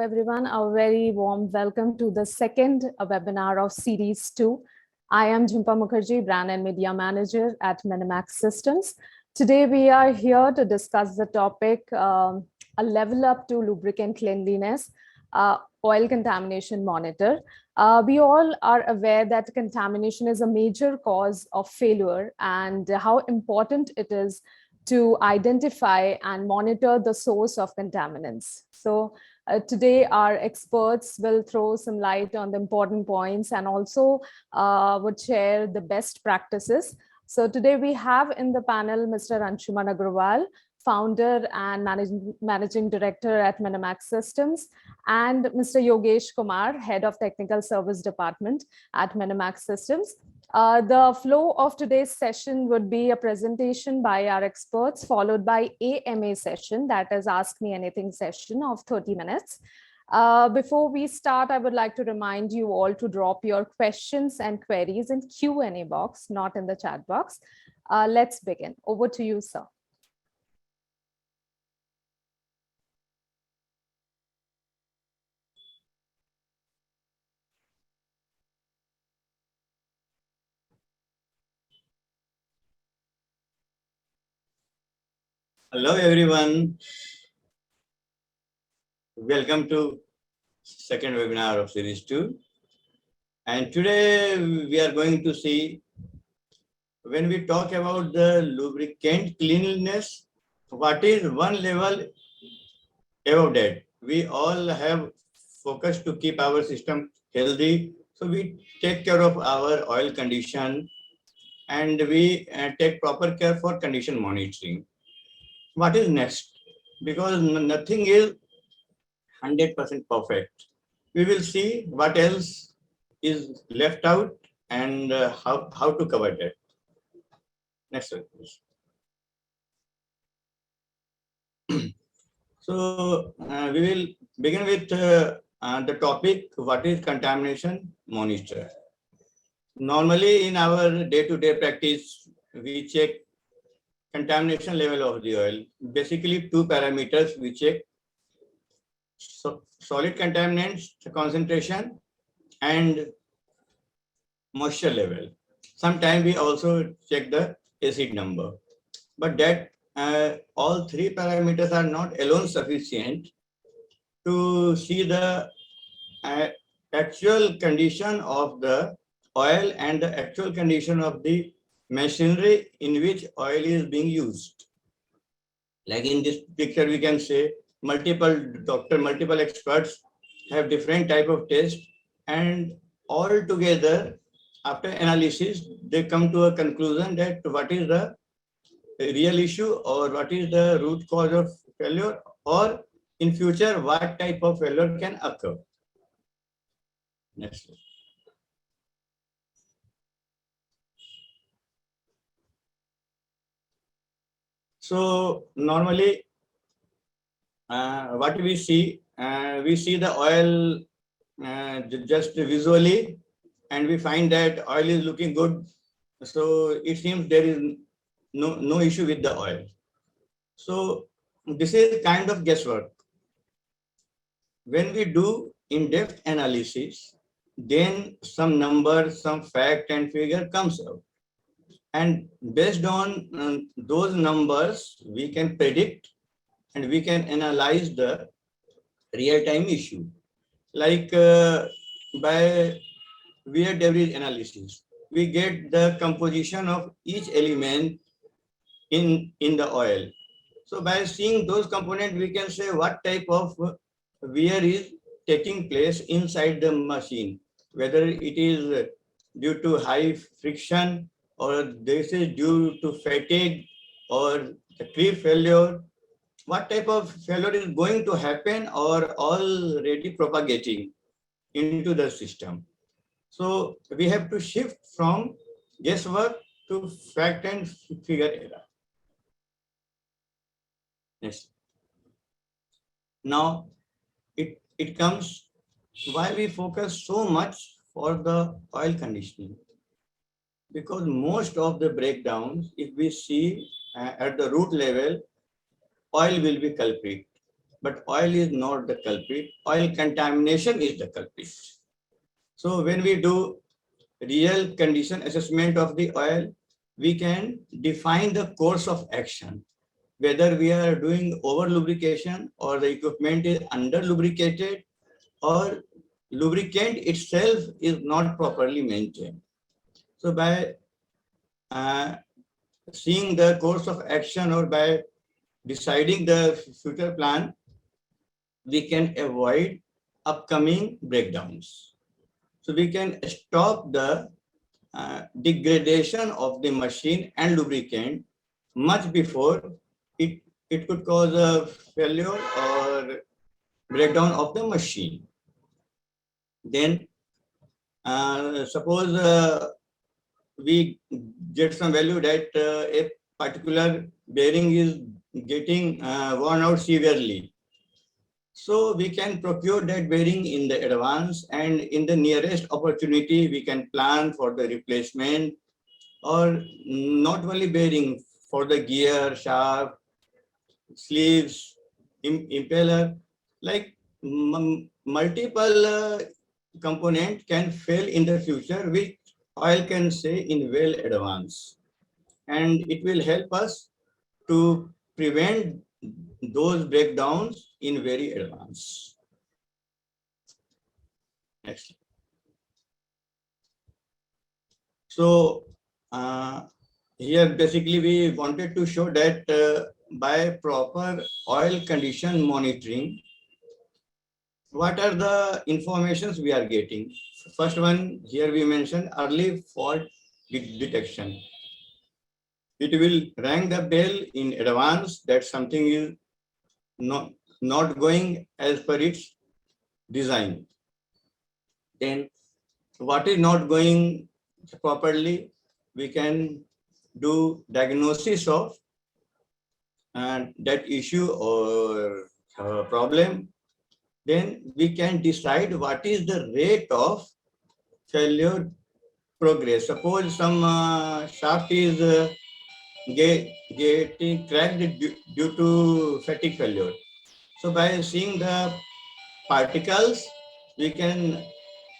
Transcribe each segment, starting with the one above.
everyone. A very warm welcome to the second webinar of Series 2. I am Jhumpa Mukherjee, Brand and Media Manager at Minimac Systems. Today, we are here to discuss the topic, a level up to lubricant cleanliness, oil contamination monitor. We all are aware that contamination is a major cause of failure and how important it is to identify and monitor the source of contaminants. So today our experts will throw some light on the important points and also would share the best practices. So today we have in the panel Mr. Anshuman Agrawal, founder and managing director at Minimac Systems, and Mr. Yogesh Kumar, head of technical service department at Minimac Systems. The flow of today's session would be a presentation by our experts, followed by AMA session, that is Ask Me Anything session of 30 minutes. Before we start, I would like to remind you all to drop your questions and queries in Q&A box, not in the chat box. Let's begin. Over to you, sir. Hello everyone, welcome to second webinar of series 2, and today we are going to see, when we talk about the lubricant cleanliness, what is one level above that. We all have focus to keep our system healthy, so we take care of our oil condition and we take proper care for condition monitoring. What is next? Because nothing is 100% perfect. We will see what else is left out and how to cover that. Next slide, please. So we will begin with the topic, what is contamination monitor. Normally in our day-to-day practice, we check contamination level of the oil. Basically two parameters we check: solid contaminants concentration and moisture level. Sometimes we also check the acid number, but that all three parameters are not alone sufficient to see the actual condition of the oil and the actual condition of the machinery in which oil is being used. Like in this picture, we can say multiple experts have different type of tests, and all together after analysis they come to a conclusion that what is the real issue or what is the root cause of failure, or in future what type of failure can occur. Next. So normally what we see the oil just visually, and we find that oil is looking good, so it seems there is no issue with the oil. So this is kind of guesswork. When we do in-depth analysis, then some number, some fact and figure comes out, and based on those numbers we can predict and we can analyze the real-time issue. Like by wear debris analysis, we get the composition of each element in the oil. So by seeing those components, we can say what type of wear is taking place inside the machine, whether it is due to high friction, or this is due to fatigue or the tree failure. What type of failure is going to happen or already propagating into the system. So we have to shift from guesswork to fact and figure era. Yes. Now it comes why we focus so much for the oil conditioning. Because most of the breakdowns, if we see at the root level, oil will be culprit. but oil is not the culprit. Oil contamination is the culprit. So when we do real condition assessment of the oil, we can define the course of action, whether we are doing over lubrication or the equipment is under lubricated or lubricant itself is not properly maintained. So by seeing the course of action or by deciding the future plan, we can avoid upcoming breakdowns. So we can stop the degradation of the machine and lubricant much before it could cause a failure or breakdown of the machine. Then suppose we get some value that a particular bearing is getting worn out severely. So we can procure that bearing in the advance, and in the nearest opportunity, we can plan for the replacement, or not only bearing, for the gear, shaft, sleeves, impeller, like multiple component can fail in the future, which oil can say in well advance. And it will help us to prevent those breakdowns in very advance. Next. So here basically we wanted to show that by proper oil condition monitoring, what are the informations we are getting? First one, here we mentioned early fault detection. It will ring the bell in advance that something is not going as per its design. Then what is not going properly, we can do diagnosis of that issue or problem. Then we can decide what is the rate of failure progress. Suppose some shaft is getting cracked due to fatigue failure. So by seeing the particles, we can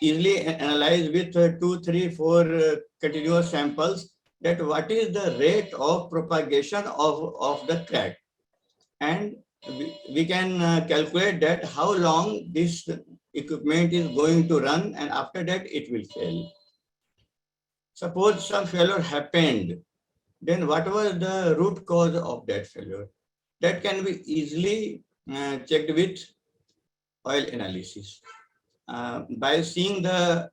easily analyze with 2, 3, 4 continuous samples that what is the rate of propagation of the crack. And we can calculate that how long this equipment is going to run, and after that it will fail. Suppose some failure happened, then what was the root cause of that failure? That can be easily checked with oil analysis. By seeing the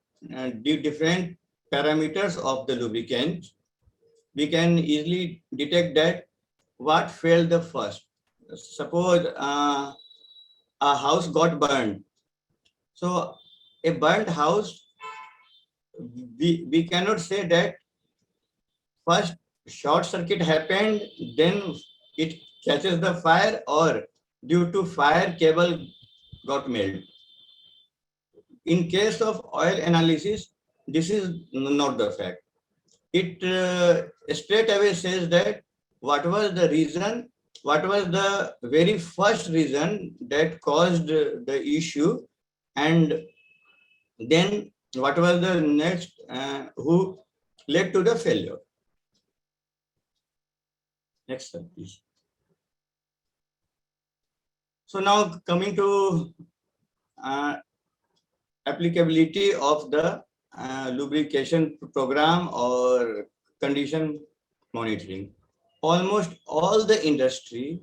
different parameters of the lubricant, we can easily detect that what failed the first. Suppose a house got burned. So a burnt house, we cannot say that first short circuit happened, then it catches the fire, or due to fire cable got melted. In case of oil analysis, this is not the fact. It straight away says that what was the reason, what was the very first reason that caused the issue, and then what was the next who led to the failure. Next slide, please. So now coming to applicability of the lubrication program or condition monitoring. Almost all the industry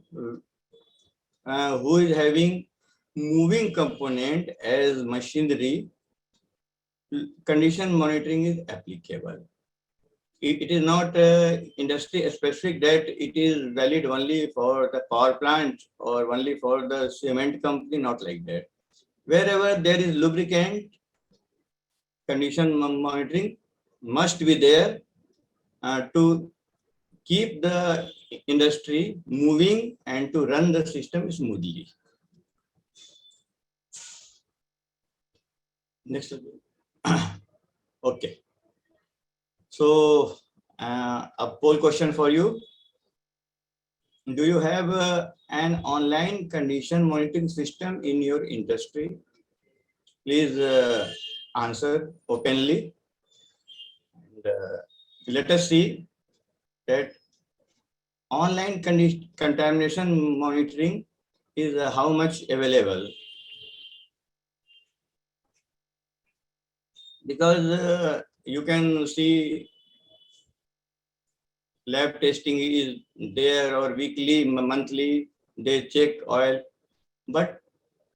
who is having moving component as machinery, condition monitoring is applicable. It is not industry specific that it is valid only for the power plant or only for the cement company, not like that. Wherever there is lubricant, condition monitoring must be there to keep the industry moving and to run the system smoothly. Next. Okay. So a poll question for you. Do you have an online condition monitoring system in your industry? Please answer openly. And, let us see that online contamination monitoring is how much available, because you can see lab testing is there, or weekly, monthly, they check oil. But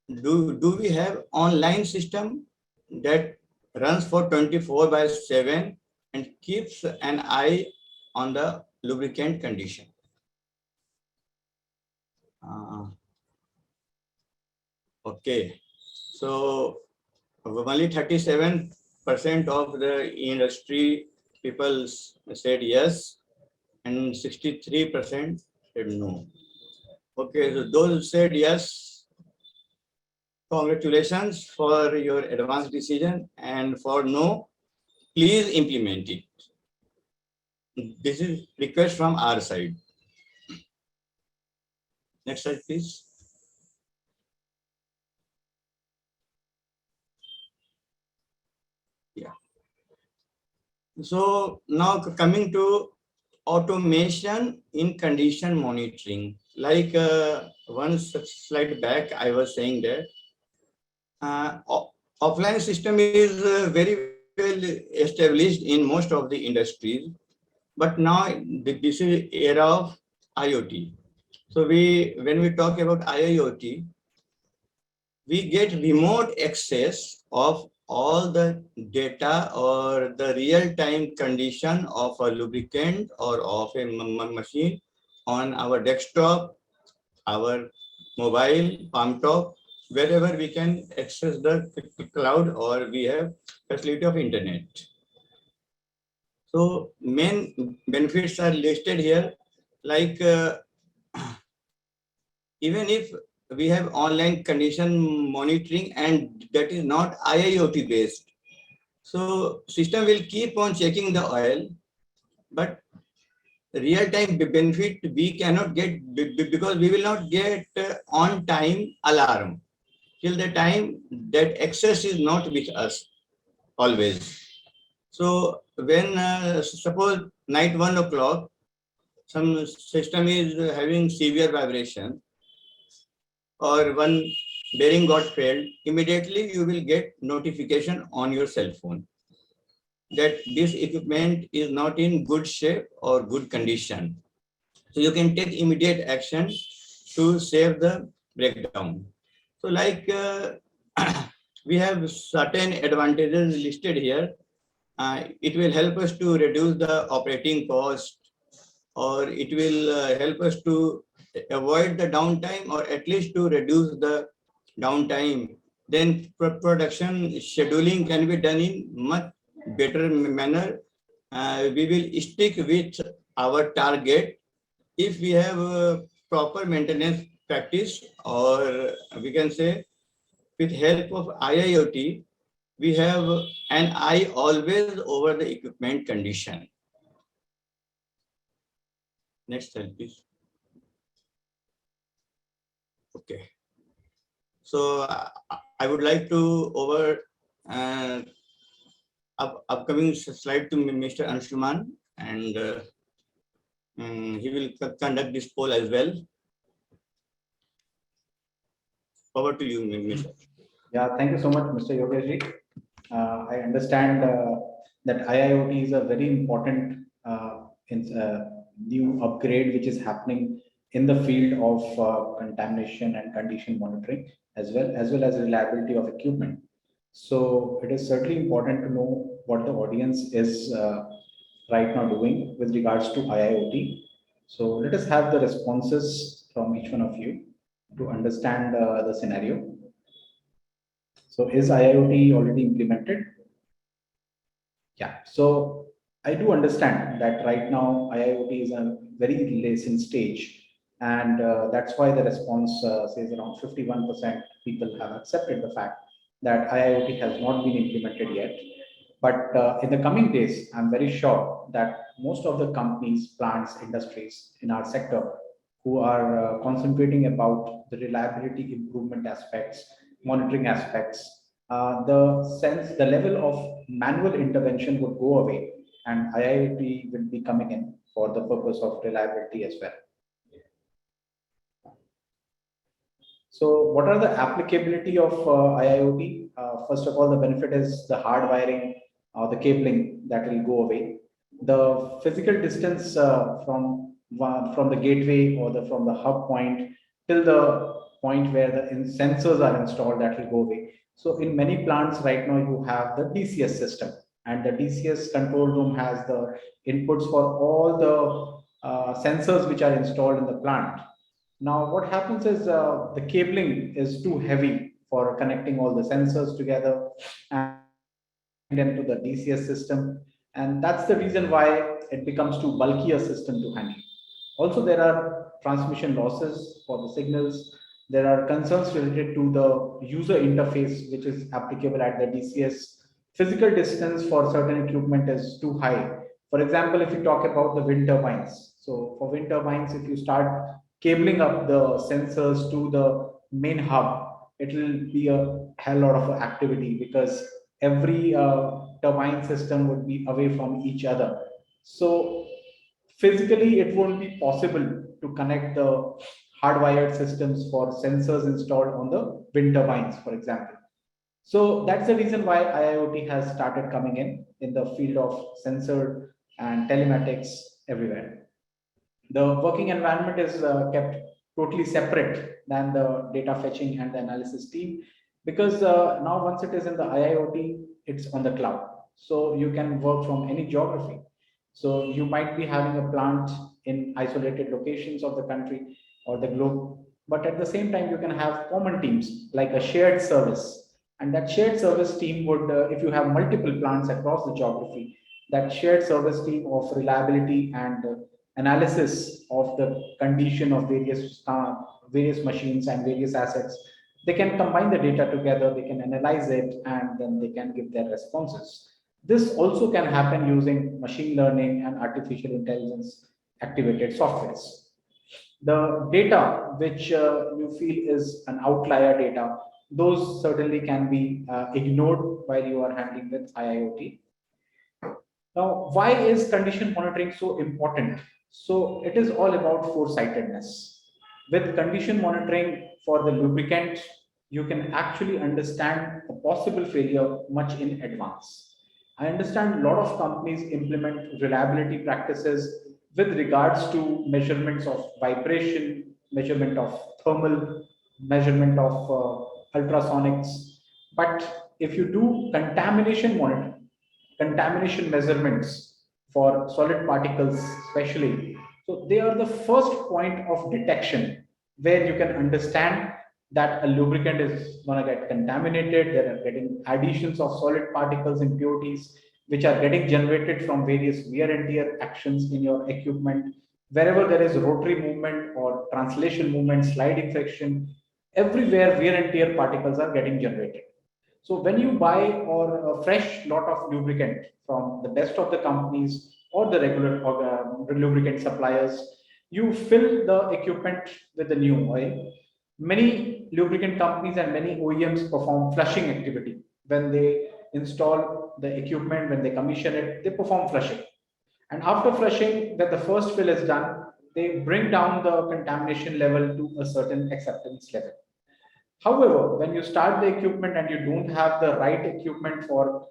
do we have online system that runs for 24/7 and keeps an eye on the lubricant condition? Okay, so only 37% of the industry people said yes, and 63% said no. Okay, so those who said yes, congratulations for your advanced decision, and for no, please implement it. This is request from our side. Next slide, please. Yeah. So now coming to automation in condition monitoring. Like one slide back, I was saying that offline system is very well established in most of the industries, but now this is era of IoT. So when we talk about IoT, we get remote access of all the data or the real-time condition of a lubricant or of a machine on our desktop, our mobile, palm top, wherever we can access the cloud or we have facility of internet. So main benefits are listed here, like even if we have online condition monitoring and that is not IIoT based, so system will keep on checking the oil, but real-time benefit we cannot get because we will not get on-time alarm till the time that access is not with us always. So when suppose night 1 o'clock, some system is having severe vibration or one bearing got failed, immediately you will get notification on your cell phone that this equipment is not in good shape or good condition. So you can take immediate action to save the breakdown. So like we have certain advantages listed here. It will help us to reduce the operating cost, or it will help us to avoid the downtime or at least to reduce the downtime. Then production scheduling can be done in much better manner. We will stick with our target if we have a proper maintenance practice, or we can say with help of IIoT, we have an eye always over the equipment condition. Next slide, please. Okay. So I would like to over upcoming slide to Mr. Anshuman, and he will conduct this poll as well. Over to you, Mr. Yeah, thank you so much, Mr. Yogesh. I understand that IIoT is a very important new upgrade which is happening in the field of contamination and condition monitoring, as well as reliability of equipment. So it is certainly important to know what the audience is right now doing with regards to IIoT. So let us have the responses from each one of you to understand the scenario. So is IIoT already implemented? Yeah. So I do understand that right now IIoT is a very nascent stage, and that's why the response says around 51% people have accepted the fact that IIoT has not been implemented yet. But in the coming days, I'm very sure that most of the companies, plants, industries in our sector who are concentrating about the reliability improvement aspects, monitoring aspects, the level of manual intervention would go away, and IIoT will be coming in for the purpose of reliability as well. So what are the applicability of IIoT? First of all, the benefit is the hard wiring or the cabling that will go away. The physical distance from the gateway or from the hub point till the point where the sensors are installed, that will go away. So in many plants right now, you have the DCS system, and the DCS control room has the inputs for all the sensors which are installed in the plant. Now, what happens is the cabling is too heavy for connecting all the sensors together and into the DCS system. And that's the reason why it becomes too bulky a system to handle. Also, there are transmission losses for the signals. There are concerns related to the user interface, which is applicable at the DCS. Physical distance for certain equipment is too high. For example, if you talk about the wind turbines. So for wind turbines, if you start cabling up the sensors to the main hub, it will be a hell lot of activity because every turbine system would be away from each other. So physically, it won't be possible to connect the hardwired systems for sensors installed on the wind turbines, for example. So that's the reason why IIoT has started coming in the field of sensor and telematics everywhere. The working environment is kept totally separate than the data fetching and the analysis team, because now once it is in the IIoT, it's on the cloud. So you can work from any geography. So you might be having a plant in isolated locations of the country or the globe, but at the same time, you can have common teams like a shared service. And that shared service team would, if you have multiple plants across the geography, that shared service team of reliability and analysis of the condition of various machines and various assets, they can combine the data together, they can analyze it, and then they can give their responses. This also can happen using machine learning and artificial intelligence activated softwares. The data which you feel is an outlier data, those certainly can be ignored while you are handling with IIoT. Now, why is condition monitoring so important? So it is all about foresightedness. With condition monitoring for the lubricant, you can actually understand a possible failure much in advance. I understand a lot of companies implement reliability practices with regards to measurements of vibration, measurement of thermal, measurement of ultrasonics. But if you do contamination monitoring, contamination measurements for solid particles, especially, so they are the first point of detection where you can understand that a lubricant is going to get contaminated. There are getting additions of solid particles, impurities, which are getting generated from various wear and tear actions in your equipment. Wherever there is rotary movement or translation movement, sliding friction, everywhere wear and tear particles are getting generated. So when you buy or a fresh lot of lubricant from the best of the companies or the regular lubricant suppliers, you fill the equipment with the new oil. Many lubricant companies and many OEMs perform flushing activity. When they install the equipment, when they commission it, they perform flushing. And after flushing, when the first fill is done, they bring down the contamination level to a certain acceptance level. However, when you start the equipment and you don't have the right equipment for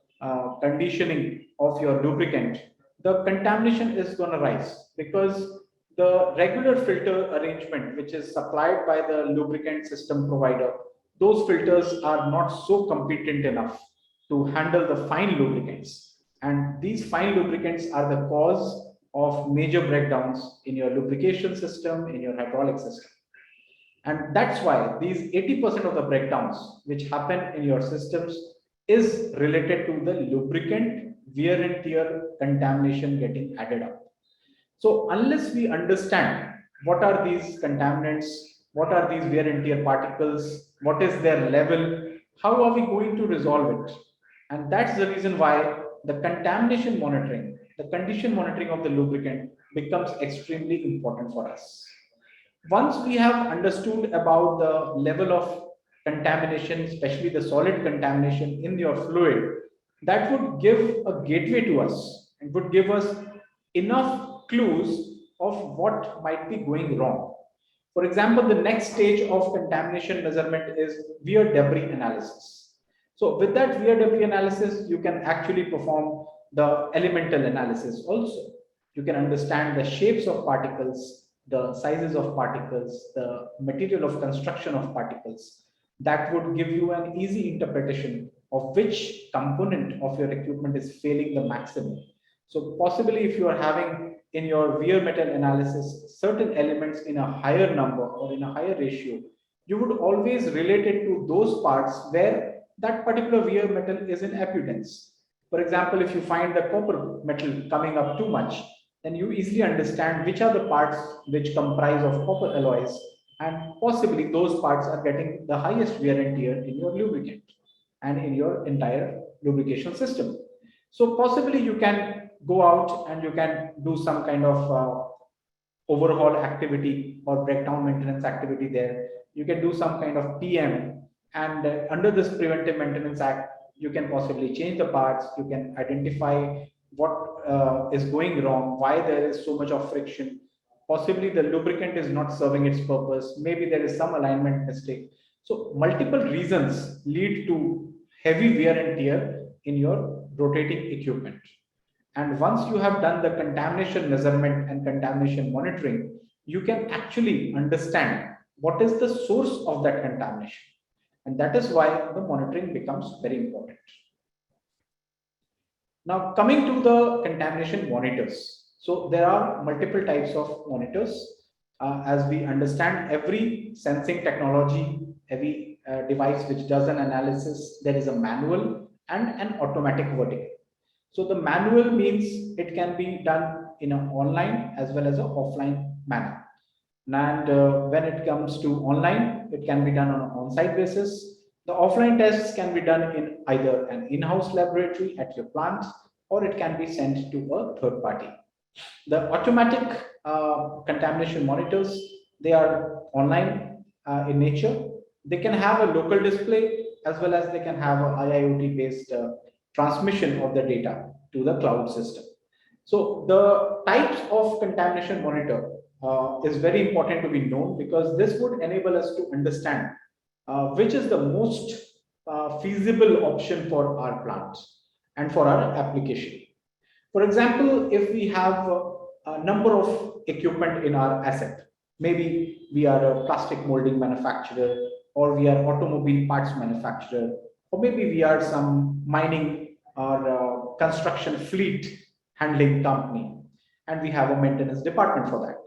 conditioning of your lubricant, the contamination is going to rise because the regular filter arrangement, which is supplied by the lubricant system provider, those filters are not so competent enough to handle the fine lubricants. And these fine lubricants are the cause of major breakdowns in your lubrication system, in your hydraulic system. And that's why these 80% of the breakdowns which happen in your systems is related to the lubricant wear and tear contamination getting added up. So unless we understand what are these contaminants, what are these wear and tear particles, what is their level, how are we going to resolve it? And that's the reason why the contamination monitoring, the condition monitoring of the lubricant becomes extremely important for us. Once we have understood about the level of contamination, especially the solid contamination in your fluid, that would give a gateway to us and would give us enough clues of what might be going wrong. For example, the next stage of contamination measurement is wear debris analysis. So with that wear debris analysis, you can actually perform the elemental analysis also. You can understand the shapes of particles, the sizes of particles, the material of construction of particles. That would give you an easy interpretation of which component of your equipment is failing the maximum. So possibly if you are having in your wear metal analysis certain elements in a higher number or in a higher ratio, you would always relate it to those parts where that particular wear metal is in abundance. For example, if you find the copper metal coming up too much, then you easily understand which are the parts which comprise of copper alloys, and possibly those parts are getting the highest wear and tear in your lubricant and in your entire lubrication system. So possibly you can go out and you can do some kind of overhaul activity or breakdown maintenance activity there. You can do some kind of PM, and under this Preventive Maintenance Act, you can possibly change the parts. You can identify what is going wrong, why there is so much of friction. Possibly the lubricant is not serving its purpose. Maybe there is some alignment mistake. So multiple reasons lead to heavy wear and tear in your rotating equipment. And once you have done the contamination measurement and contamination monitoring, you can actually understand what is the source of that contamination. And that is why the monitoring becomes very important. Now, coming to the contamination monitors. So there are multiple types of monitors. As we understand, every sensing technology, every device which does an analysis, there is a manual and an automatic vertical. So the manual means it can be done in an online as well as an offline manner. And when it comes to online, it can be done on an on-site basis. The offline tests can be done in either an in-house laboratory at your plant, or it can be sent to a third party. The automatic contamination monitors, they are online in nature. They can have a local display as well as they can have an IIoT-based transmission of the data to the cloud system. So the types of contamination monitor is very important to be known, because this would enable us to understand which is the most feasible option for our plants and for our application. For example, if we have a number of equipment in our asset, maybe we are a plastic molding manufacturer, or we are automobile parts manufacturer, or maybe we are some mining or construction fleet handling company, and we have a maintenance department for that.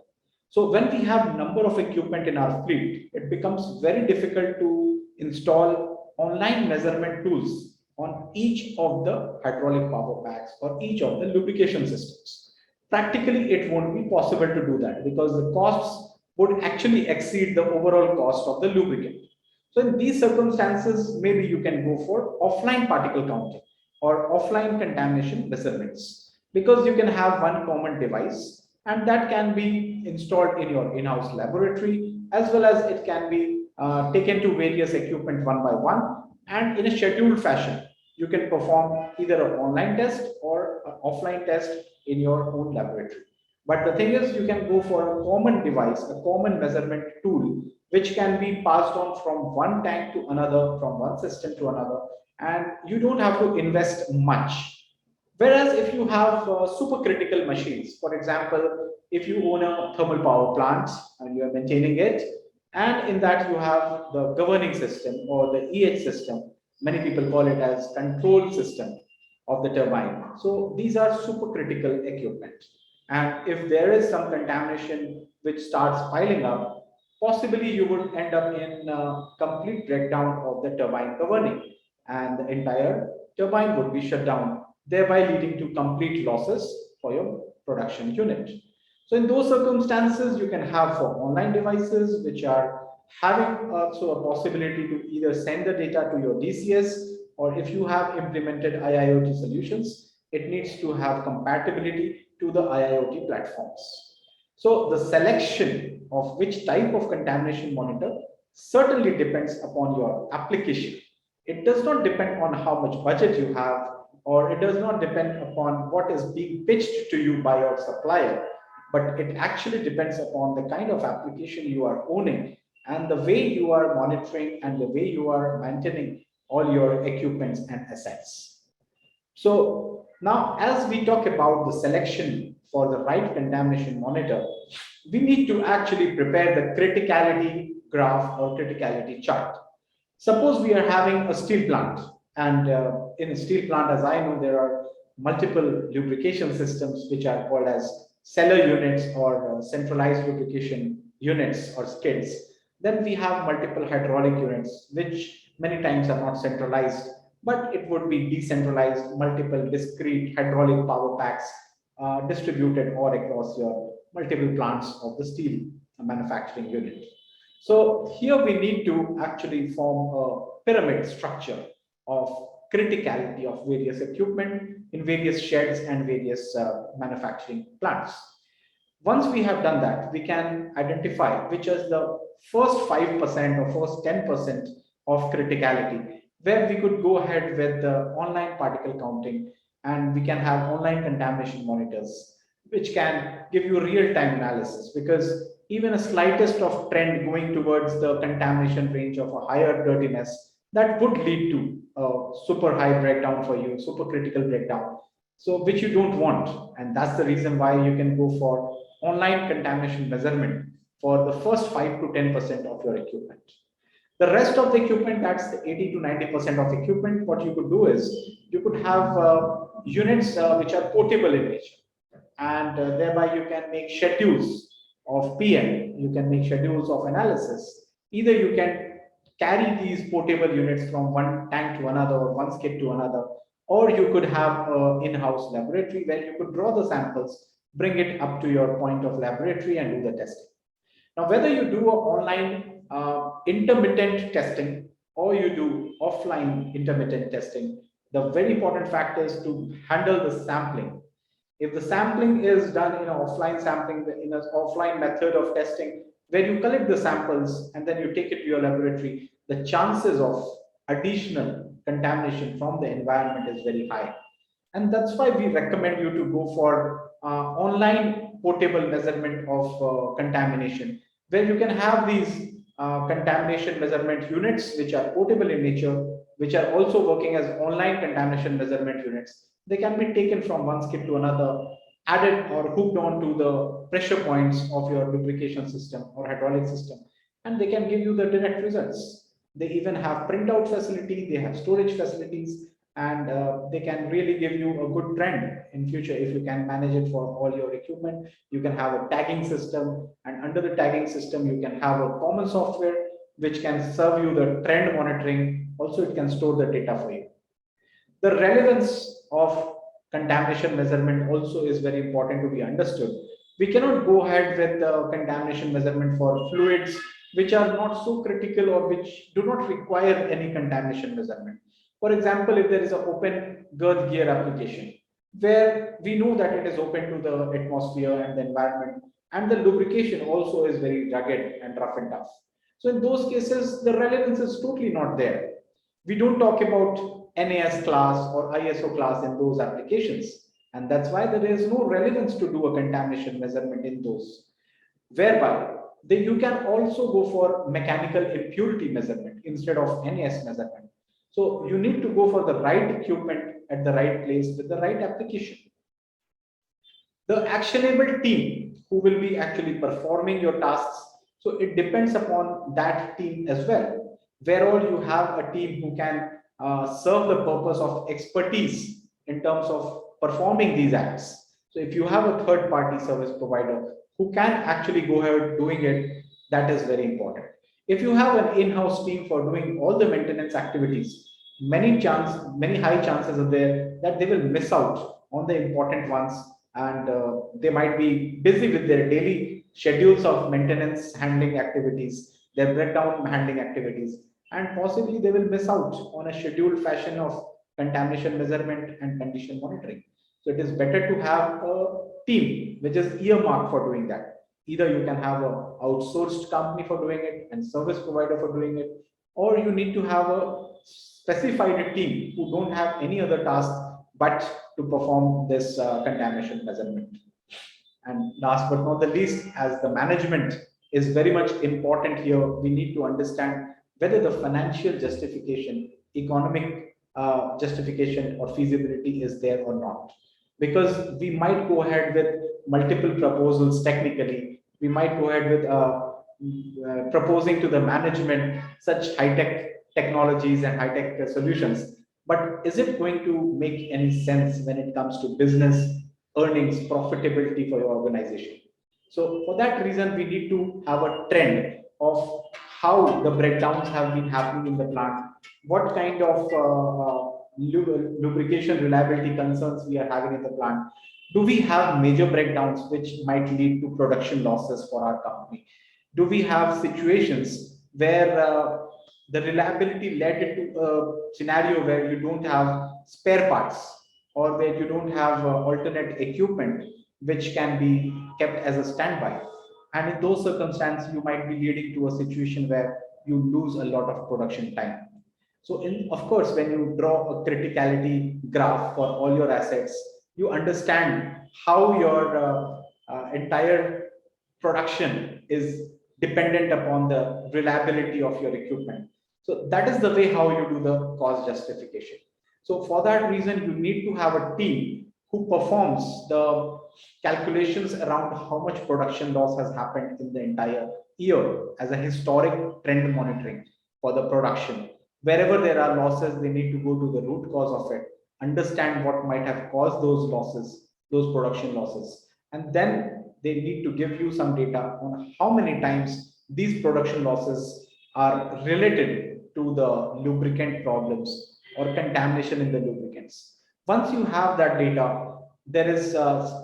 So when we have number of equipment in our fleet, it becomes very difficult to install online measurement tools on each of the hydraulic power packs or each of the lubrication systems. Practically, it won't be possible to do that because the costs would actually exceed the overall cost of the lubricant. So in these circumstances, maybe you can go for offline particle counting or offline contamination measurements, because you can have one common device and that can be installed in your in-house laboratory, as well as it can be taken to various equipment one by one, and in a scheduled fashion you can perform either an online test or an offline test in your own laboratory. But the thing is, you can go for a common device, a common measurement tool, which can be passed on from one tank to another, from one system to another, and you don't have to invest much. Whereas if you have supercritical machines, for example, if you own a thermal power plant and you are maintaining it, and in that you have the governing system or the EH system, many people call it as control system of the turbine. So these are supercritical equipment. And if there is some contamination which starts piling up, possibly you would end up in a complete breakdown of the turbine governing, and the entire turbine would be shut down, thereby leading to complete losses for your production unit. So in those circumstances, you can have for online devices which are having also a possibility to either send the data to your DCS, or if you have implemented IIoT solutions, it needs to have compatibility to the IIoT platforms. So the selection of which type of contamination monitor certainly depends upon your application. It does not depend on how much budget you have, or it does not depend upon what is being pitched to you by your supplier, but it actually depends upon the kind of application you are owning and the way you are monitoring and the way you are maintaining all your equipments and assets. So now, as we talk about the selection for the right contamination monitor, we need to actually prepare the criticality graph or criticality chart. Suppose we are having a steel plant, and in a steel plant, as I know, there are multiple lubrication systems which are called as cellar units or centralized lubrication units or skids. Then we have multiple hydraulic units, which many times are not centralized, but it would be decentralized, multiple discrete hydraulic power packs distributed all across your multiple plants of the steel manufacturing unit. So here we need to actually form a pyramid structure of criticality of various equipment in various sheds and various manufacturing plants. Once we have done that, we can identify which is the first 5% or first 10% of criticality, where we could go ahead with the online particle counting, and we can have online contamination monitors, which can give you real-time analysis, because even a slightest of trend going towards the contamination range of a higher dirtiness, that would lead to a super high breakdown for you, super critical breakdown, so which you don't want. And that's the reason why you can go for online contamination measurement for the first 5 to 10% of your equipment. The rest of the equipment, that's the 80 to 90% of equipment, what you could do is you could have units which are portable in nature, and thereby you can make schedules of PM, you can make schedules of analysis. Either you can carry these portable units from one tank to another or one skid to another, or you could have an in-house laboratory where you could draw the samples, bring it up to your point of laboratory and do the testing. Now, whether you do an online intermittent testing or you do offline intermittent testing, the very important factor is to handle the sampling. If the sampling is done in an offline sampling, in an offline method of testing, where you collect the samples and then you take it to your laboratory, the chances of additional contamination from the environment is very high. And that's why we recommend you to go for online portable measurement of contamination, where you can have these contamination measurement units, which are portable in nature, which are also working as online contamination measurement units. They can be taken from one skid to another, added or hooked on to the pressure points of your lubrication system or hydraulic system, and they can give you the direct results. They even have printout facility, they have storage facilities, and they can really give you a good trend in future if you can manage it for all your equipment. You can have a tagging system, and under the tagging system you can have a common software which can serve you the trend monitoring. Also, it can store the data for you. The relevance of contamination measurement also is very important to be understood. We cannot go ahead with the contamination measurement for fluids which are not so critical or which do not require any contamination measurement. For example, if there is an open girth gear application where we know that it is open to the atmosphere and the environment, and the lubrication also is very rugged and rough and tough. So in those cases, the relevance is totally not there. We don't talk about NAS class or ISO class in those applications. And that's why there is no relevance to do a contamination measurement in those. Whereby you can also go for mechanical impurity measurement instead of NAS measurement. So you need to go for the right equipment at the right place with the right application. The actionable team who will be actually performing your tasks, so it depends upon that team as well, where all you have a team who can serve the purpose of expertise in terms of performing these acts. So if you have a third-party service provider who can actually go ahead doing it, that is very important. If you have an in-house team for doing all the maintenance activities, many high chances are there that they will miss out on the important ones, and they might be busy with their daily schedules of maintenance handling activities, their breakdown handling activities, and possibly they will miss out on a scheduled fashion of contamination measurement and condition monitoring. So it is better to have a team which is earmarked for doing that. Either you can have a outsourced company for doing it and service provider for doing it, or you need to have a specified team who don't have any other task but to perform this contamination measurement. And last but not the least, as the management is very much important here, we need to understand whether the financial justification, economic justification or feasibility is there or not. Because we might go ahead with multiple proposals technically, we might go ahead with proposing to the management such high-tech technologies and high-tech solutions. But is it going to make any sense when it comes to business, earnings, profitability for your organization? So for that reason, we need to have a trend of how the breakdowns have been happening in the plant, what kind of lubrication reliability concerns we are having in the plant. Do we have major breakdowns which might lead to production losses for our company? Do we have situations where the reliability led into a scenario where you don't have spare parts or where you don't have alternate equipment which can be kept as a standby? And in those circumstances, you might be leading to a situation where you lose a lot of production time. So of course, when you draw a criticality graph for all your assets, you understand how your entire production is dependent upon the reliability of your equipment. So that is the way how you do the cost justification. So for that reason, you need to have a team who performs the calculations around how much production loss has happened in the entire year as a historic trend monitoring for the production. Wherever there are losses, they need to go to the root cause of it, understand what might have caused those losses, those production losses, and then they need to give you some data on how many times these production losses are related to the lubricant problems or contamination in the lubricants. Once you have that data, there is,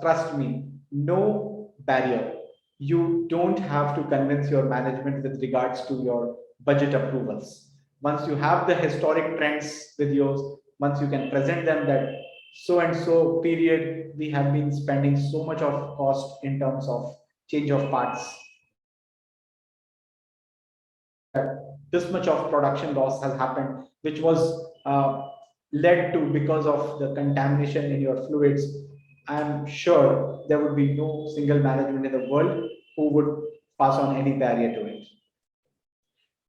trust me, no barrier. You don't have to convince your management with regards to your budget approvals. Once you have the historic trends with yours, once you can present them that so and so period, we have been spending so much of cost in terms of change of parts, this much of production loss has happened, which was led to because of the contamination in your fluids. I'm sure there would be no single management in the world who would pass on any barrier to it.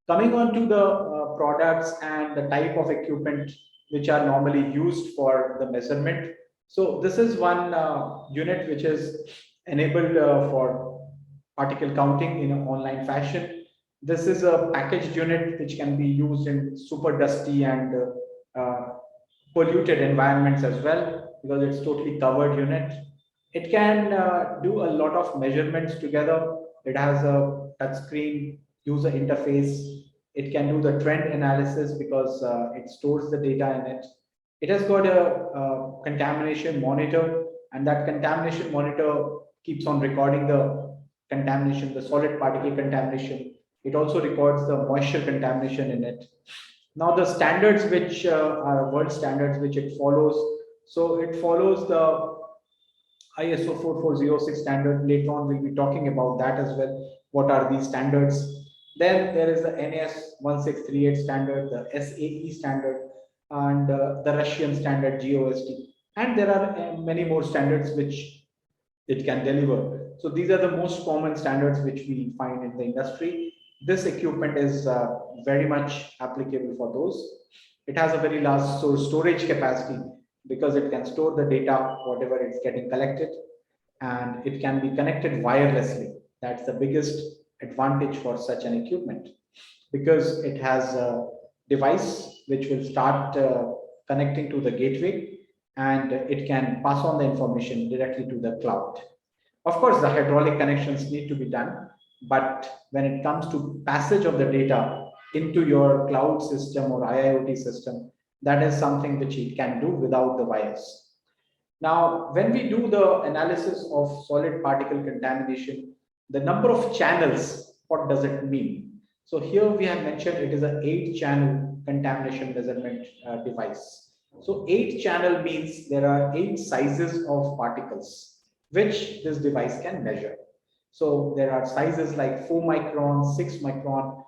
Coming on to the products and the type of equipment which are normally used for the measurement. So this is one unit which is enabled for particle counting in an online fashion. This is a packaged unit which can be used in super dusty and polluted environments as well, because it's totally covered unit. It can do a lot of measurements together. It has a touchscreen user interface. It can do the trend analysis because it stores the data in it. It has got a contamination monitor, and that contamination monitor keeps on recording the contamination, the solid particle contamination. It also records the moisture contamination in it. Now the standards which are world standards which it follows. So it follows the ISO 4406 standard. Later on we'll be talking about that as well. What are these standards? Then there is the NAS 1638 standard, the SAE standard, and the Russian standard GOST. And there are many more standards which it can deliver. So these are the most common standards which we find in the industry. This equipment is very much applicable for those. It has a very large storage capacity because it can store the data, whatever it's getting collected, and it can be connected wirelessly. That's the biggest advantage for such an equipment, because it has a device which will start connecting to the gateway, and it can pass on the information directly to the cloud. Of course, the hydraulic connections need to be done, but when it comes to passage of the data into your cloud system or IIoT system, that is something which it can do without the wires. Now, when we do the analysis of solid particle contamination, the number of channels, what does it mean? So here we have mentioned it is an 8-channel contamination measurement device. So 8-channel means there are 8 sizes of particles which this device can measure. So there are sizes like 4 micron, 6 micron,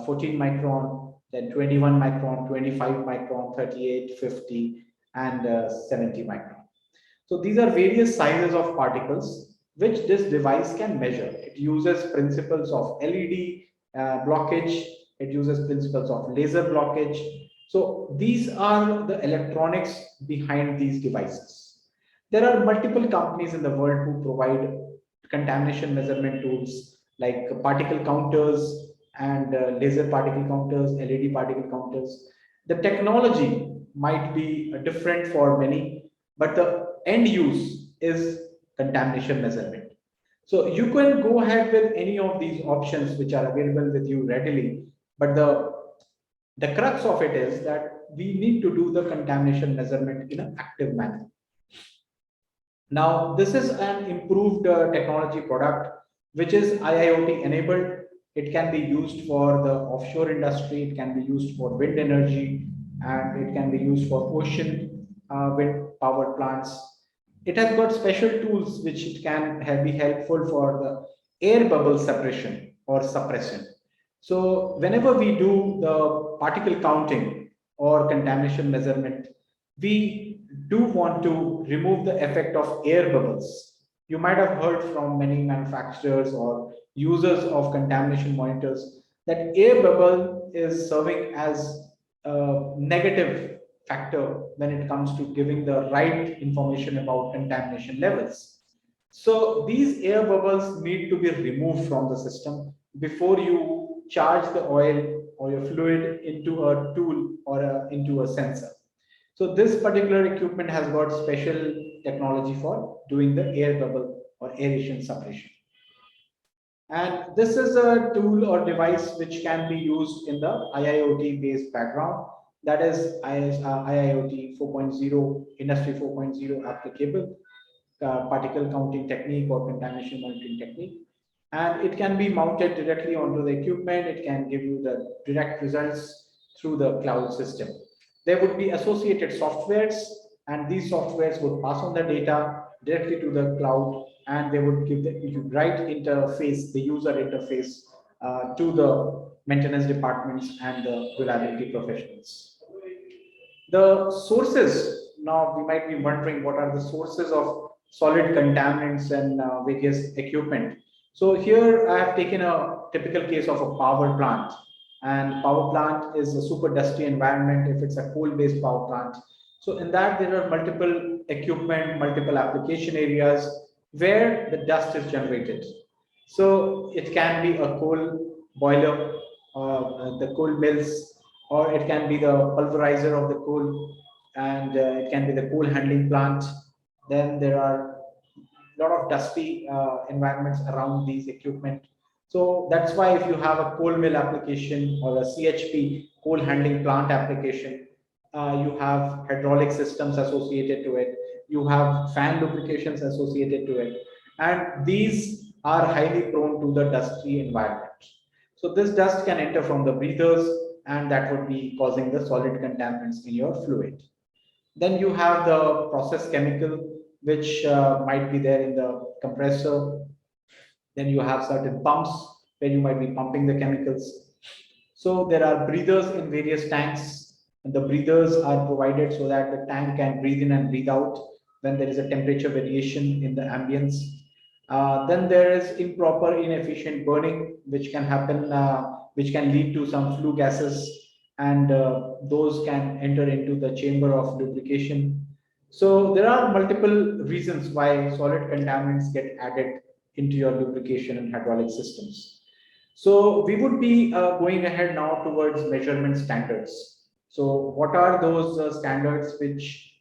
14 micron, then 21 micron, 25 micron, 38, 50, and 70 micron. So these are various sizes of particles which this device can measure. It uses principles of LED blockage. It uses principles of laser blockage. So these are the electronics behind these devices. There are multiple companies in the world who provide contamination measurement tools like particle counters and laser particle counters, LED particle counters. The technology might be different for many, but the end use is contamination measurement. So you can go ahead with any of these options which are available with you readily, but the crux of it is that we need to do the contamination measurement in an active manner. Now, this is an improved technology product which is IIoT enabled. It can be used for the offshore industry, it can be used for wind energy, and it can be used for ocean wind power plants. It has got special tools which it can be helpful for the air bubble suppression or suppression. So whenever we do the particle counting or contamination measurement, we do want to remove the effect of air bubbles. You might have heard from many manufacturers or users of contamination monitors that air bubble is serving as a negative factor when it comes to giving the right information about contamination levels. So these air bubbles need to be removed from the system before you charge the oil or your fluid into a tool or into a sensor. So this particular equipment has got special technology for doing the air bubble or aeration suppression. And this is a tool or device which can be used in the IIoT based background. That is IIoT 4.0, Industry 4.0 applicable particle counting technique or contamination monitoring technique. And it can be mounted directly onto the equipment. It can give you the direct results through the cloud system. There would be associated softwares, and these softwares would pass on the data directly to the cloud, and they would give the right interface, the user interface to the maintenance departments and the reliability professionals. The sources, now we might be wondering what are the sources of solid contaminants and various equipment. So here I have taken a typical case of a power plant, and power plant is a super dusty environment if it's a coal-based power plant. So in that there are multiple equipment, multiple application areas where the dust is generated. So it can be a coal boiler, the coal mills, or it can be the pulverizer of the coal, and it can be the coal handling plant. Then there are a lot of dusty environments around these equipment. So that's why if you have a coal mill application or a CHP, coal handling plant application, you have hydraulic systems associated to it, you have fan lubrications associated to it, and these are highly prone to the dusty environment. So this dust can enter from the breathers, and that would be causing the solid contaminants in your fluid. Then you have the process chemical, which might be there in the compressor. Then you have certain pumps where you might be pumping the chemicals. So there are breathers in various tanks, and the breathers are provided so that the tank can breathe in and breathe out when there is a temperature variation in the ambience. Then there is improper, inefficient burning, which can happen, which can lead to some flue gases, and those can enter into the chamber of lubrication. So there are multiple reasons why solid contaminants get added into your lubrication and hydraulic systems. So we would be going ahead now towards measurement standards. So what are those standards which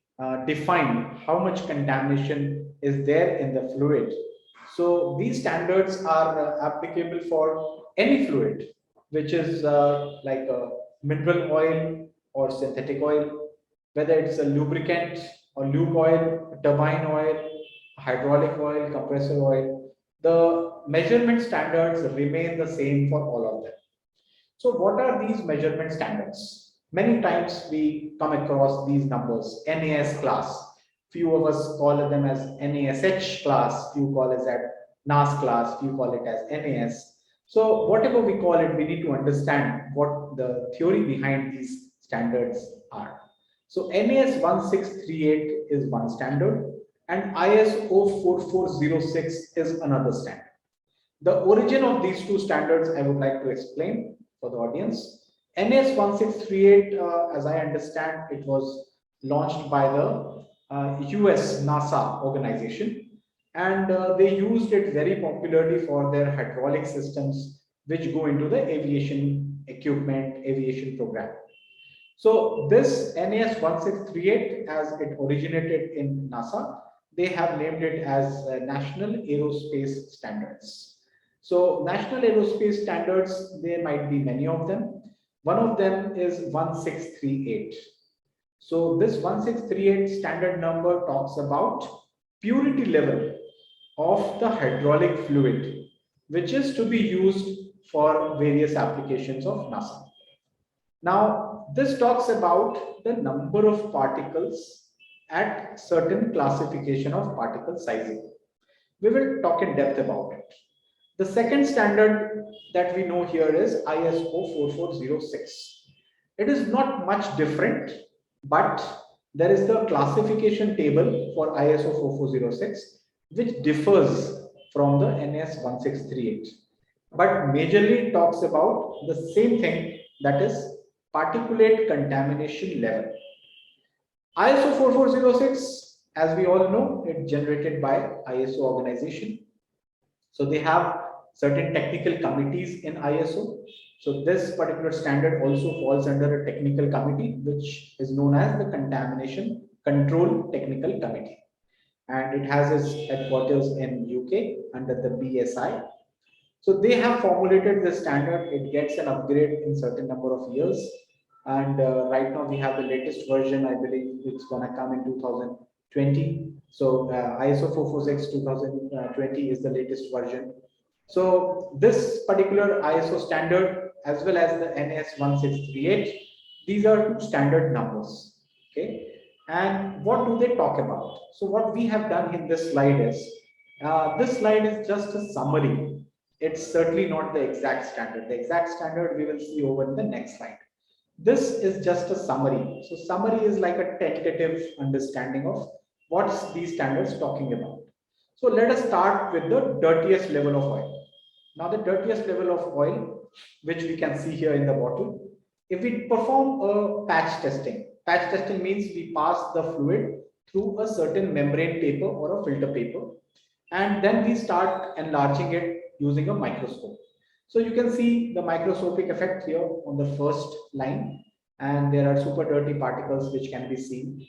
define how much contamination is there in the fluid? So these standards are applicable for any fluid, which is like a mineral oil or synthetic oil, whether it's a lubricant or lube oil, turbine oil, hydraulic oil, compressor oil. The measurement standards remain the same for all of them. So what are these measurement standards? Many times we come across these numbers, NAS class. Few of us call them as NASH class, few call it as NAS class, you call it as NAS. So whatever we call it, we need to understand what the theory behind these standards are. So NAS 1638 is one standard and ISO 4406 is another standard. The origin of these two standards I would like to explain for the audience. NAS 1638, as I understand, it was launched by the US NASA organization, and they used it very popularly for their hydraulic systems, which go into the aviation equipment, aviation program. So this NAS 1638, as it originated in NASA, they have named it as National Aerospace Standards. So National Aerospace Standards, there might be many of them. One of them is 1638. So this 1638 standard number talks about purity level of the hydraulic fluid, which is to be used for various applications of NASA. Now, this talks about the number of particles at certain classification of particle sizing. We will talk in depth about it. The second standard that we know here is ISO 4406. It is not much different, but there is the classification table for ISO 4406, which differs from the NAS 1638. But majorly talks about the same thing, that is particulate contamination level. ISO 4406, as we all know, it's generated by ISO organization. So they have certain technical committees in ISO. So this particular standard also falls under a technical committee, which is known as the Contamination Control Technical Committee. And it has its headquarters in UK under the BSI. So they have formulated the standard. It gets an upgrade in certain number of years. And right now we have the latest version, I believe it's going to come in 2020. So ISO 446 2020 is the latest version. So this particular ISO standard, as well as the NAS 1638, these are two standard numbers. Okay. And what do they talk about? So what we have done in this slide is, this slide is just a summary. It's certainly not the exact standard. The exact standard we will see over in the next slide. This is just a summary. So summary is like a tentative understanding of what's these standards talking about. So let us start with the dirtiest level of oil. Now the dirtiest level of oil, which we can see here in the bottle, if we perform a patch testing means we pass the fluid through a certain membrane paper or a filter paper, and then we start enlarging it using a microscope. So you can see the microscopic effect here on the first line, and there are super dirty particles which can be seen.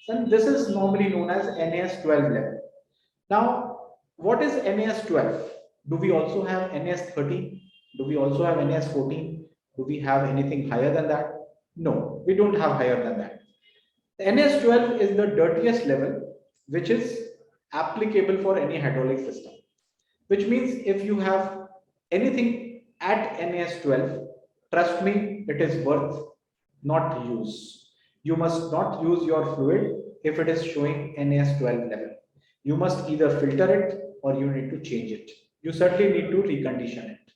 So this is normally known as NAS 12 level. Now, what is NAS 12? Do we also have NAS 13? Do we also have NAS 14? Do we have anything higher than that? No, we don't have higher than that. The NAS 12 is the dirtiest level, which is applicable for any hydraulic system, which means if you have anything at NAS 12, trust me, it is worth not use. You must not use your fluid if it is showing NAS 12 level. You must either filter it or you need to change it. You certainly need to recondition it.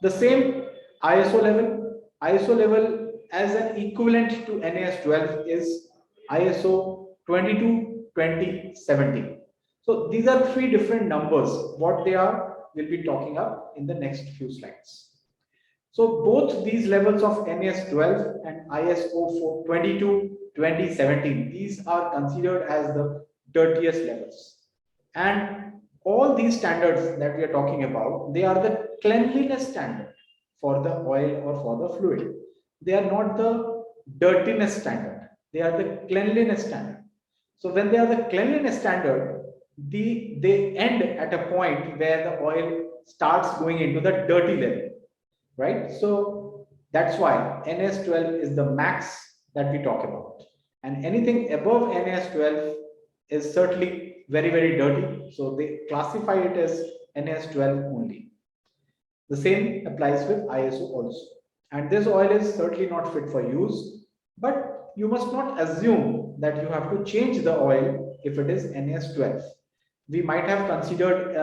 The same ISO level as an equivalent to NAS 12 is ISO 22-2017. So these are three different numbers. What they are, we'll be talking up in the next few slides. So both these levels of NAS 12 and ISO 22-2017, these are considered as the dirtiest levels. And all these standards that we are talking about, they are the cleanliness standard for the oil or for the fluid. They are not the dirtiness standard. They are the cleanliness standard. So when they are the cleanliness standard, they end at a point where the oil starts going into the dirty level, right? So that's why NAS 12 is the max that we talk about, and anything above NAS 12 is certainly very, very dirty. So they classify it as NAS 12 only. The same applies with ISO also. And this oil is certainly not fit for use, but you must not assume that you have to change the oil if it is NAS 12. We might have considered,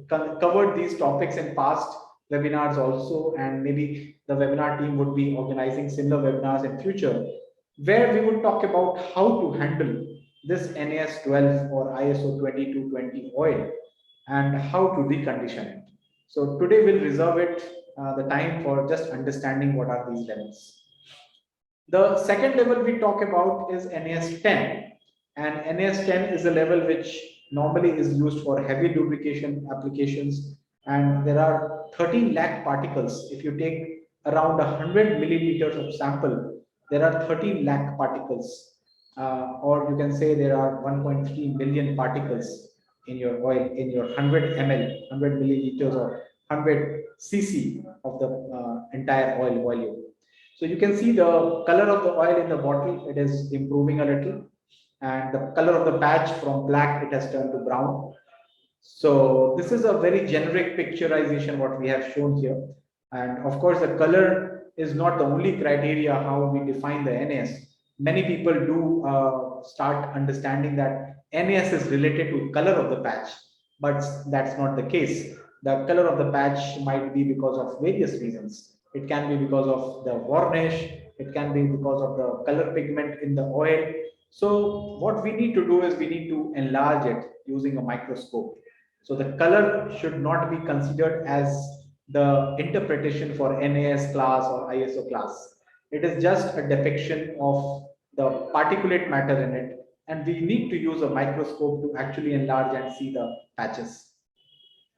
covered these topics in past webinars also, and maybe the webinar team would be organizing similar webinars in future, where we would talk about how to handle this NAS 12 or ISO 2220 oil and how to recondition it. So today we'll reserve it, the time for just understanding what are these levels. The second level we talk about is NAS 10, and NAS 10 is a level which normally is used for heavy lubrication applications, and there are 13 lakh particles. If you take around 100 milliliters of sample, there are 13 lakh particles, or you can say there are 1.3 million particles in your oil, in your 100 ml, 100 milliliters or 100 cc of the entire oil volume. So you can see the color of the oil in the bottle, it is improving a little, and the color of the patch from black, it has turned to brown. So this is a very generic picturization what we have shown here. And of course, the color is not the only criteria how we define the NAS. Many people do start understanding that NAS is related to color of the patch, but that's not the case. The color of the patch might be because of various reasons. It can be because of the varnish, it can be because of the color pigment in the oil. So what we need to do is we need to enlarge it using a microscope. So the color should not be considered as the interpretation for NAS class or ISO class. It is just a depiction of the particulate matter in it, and we need to use a microscope to actually enlarge and see the patches.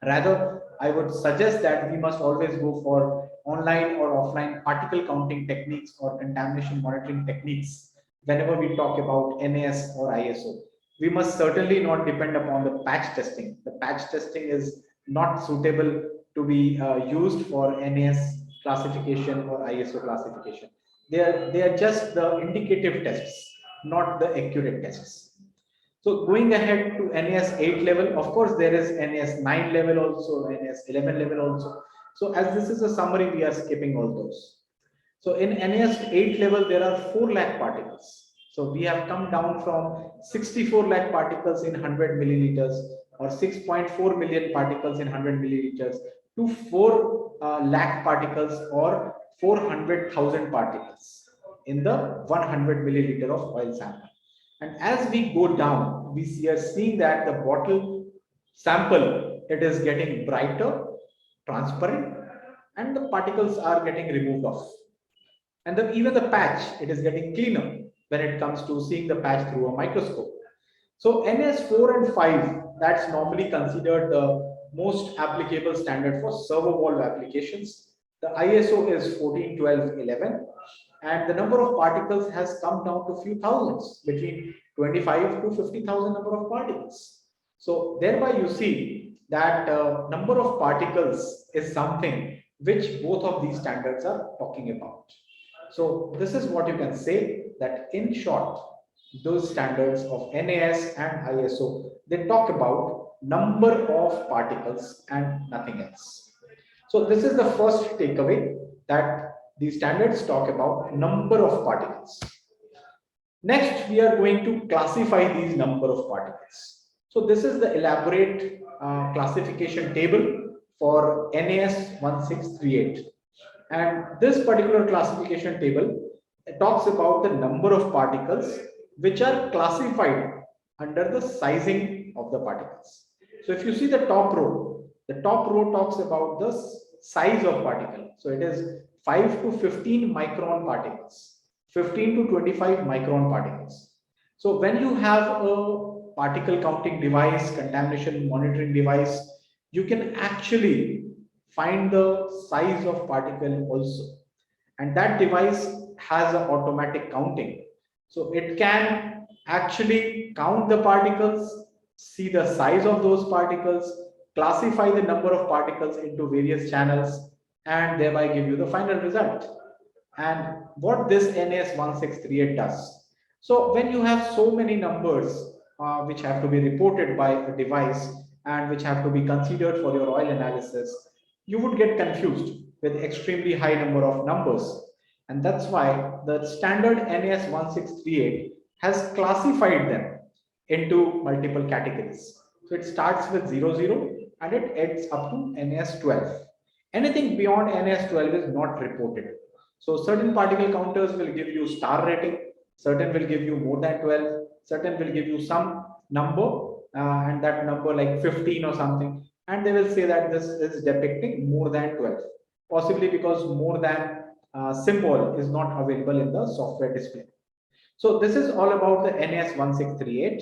Rather, I would suggest that we must always go for online or offline particle counting techniques or contamination monitoring techniques whenever we talk about NAS or ISO. We must certainly not depend upon the patch testing. The patch testing is not suitable to be used for NAS classification or ISO classification. They are just the indicative tests, not the accurate tests. So going ahead to NAS 8 level, of course, there is NAS 9 level also, NAS 11 level also. So as this is a summary, we are skipping all those. So in NAS 8 level, there are 4 lakh particles. So we have come down from 64 lakh particles in 100 milliliters or 6.4 million particles in 100 milliliters to 4 lakh particles or 400,000 particles in the 100 milliliter of oil sample. And as we go down, we are seeing that the bottle sample, it is getting brighter, transparent, and the particles are getting removed off. And even the patch, it is getting cleaner when it comes to seeing the patch through a microscope. So NAS 4 and 5, that's normally considered the most applicable standard for servo valve applications. The ISO is 141211, and the number of particles has come down to few thousands, between 25 to 50,000 number of particles. So thereby you see that number of particles is something which both of these standards are talking about. So this is what you can say, that in short, those standards of NAS and ISO, they talk about number of particles and nothing else. So this is the first takeaway, that these standards talk about number of particles. Next, we are going to classify these number of particles. So this is the elaborate classification table for NAS 1638. And this particular classification table talks about the number of particles which are classified under the sizing of the particles. So if you see the top row talks about the size of particle. So it is 5 to 15 micron particles, 15 to 25 micron particles. So when you have a particle counting device, contamination monitoring device, you can actually find the size of particle also. And that device has an automatic counting. So it can actually count the particles, see the size of those particles, classify the number of particles into various channels, and thereby give you the final result. And what this NAS 1638 does. So when you have so many numbers which have to be reported by a device and which have to be considered for your oil analysis, you would get confused with extremely high number of numbers. And that's why the standard NAS 1638 has classified them into multiple categories. So it starts with 00 and it ends up to NAS12. Anything beyond NAS12 is not reported. So certain particle counters will give you star rating, certain will give you more than 12, certain will give you some number, and that number like 15 or something, and they will say that this is depicting more than 12, possibly because more than symbol is not available in the software display. So this is all about the NAS 1638.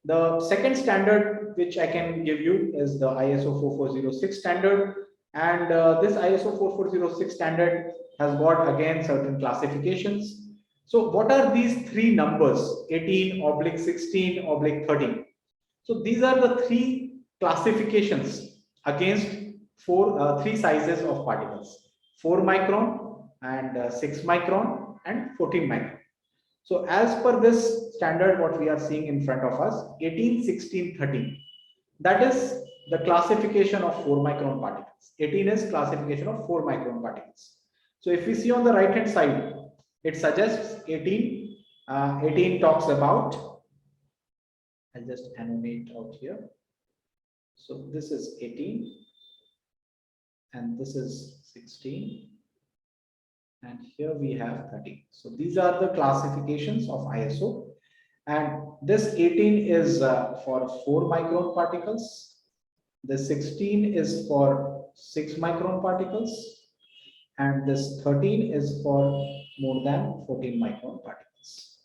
The second standard which I can give you is the ISO 4406 standard. And this ISO 4406 standard has got again certain classifications. So what are these three numbers, 18/16/13? So these are the three classifications against three sizes of particles, 4 micron and 6 micron and 14 micron. So as per this standard, what we are seeing in front of us, 18, 16, 13, that is the classification of 4 micron particles. 18 is classification of 4 micron particles. So if we see on the right hand side, it suggests 18. 18 talks about, I'll just animate out here. So this is 18 and this is 16. And here we have 13. So these are the classifications of ISO. And this 18 is for 4 micron particles. The 16 is for 6 micron particles. And this 13 is for more than 14 micron particles.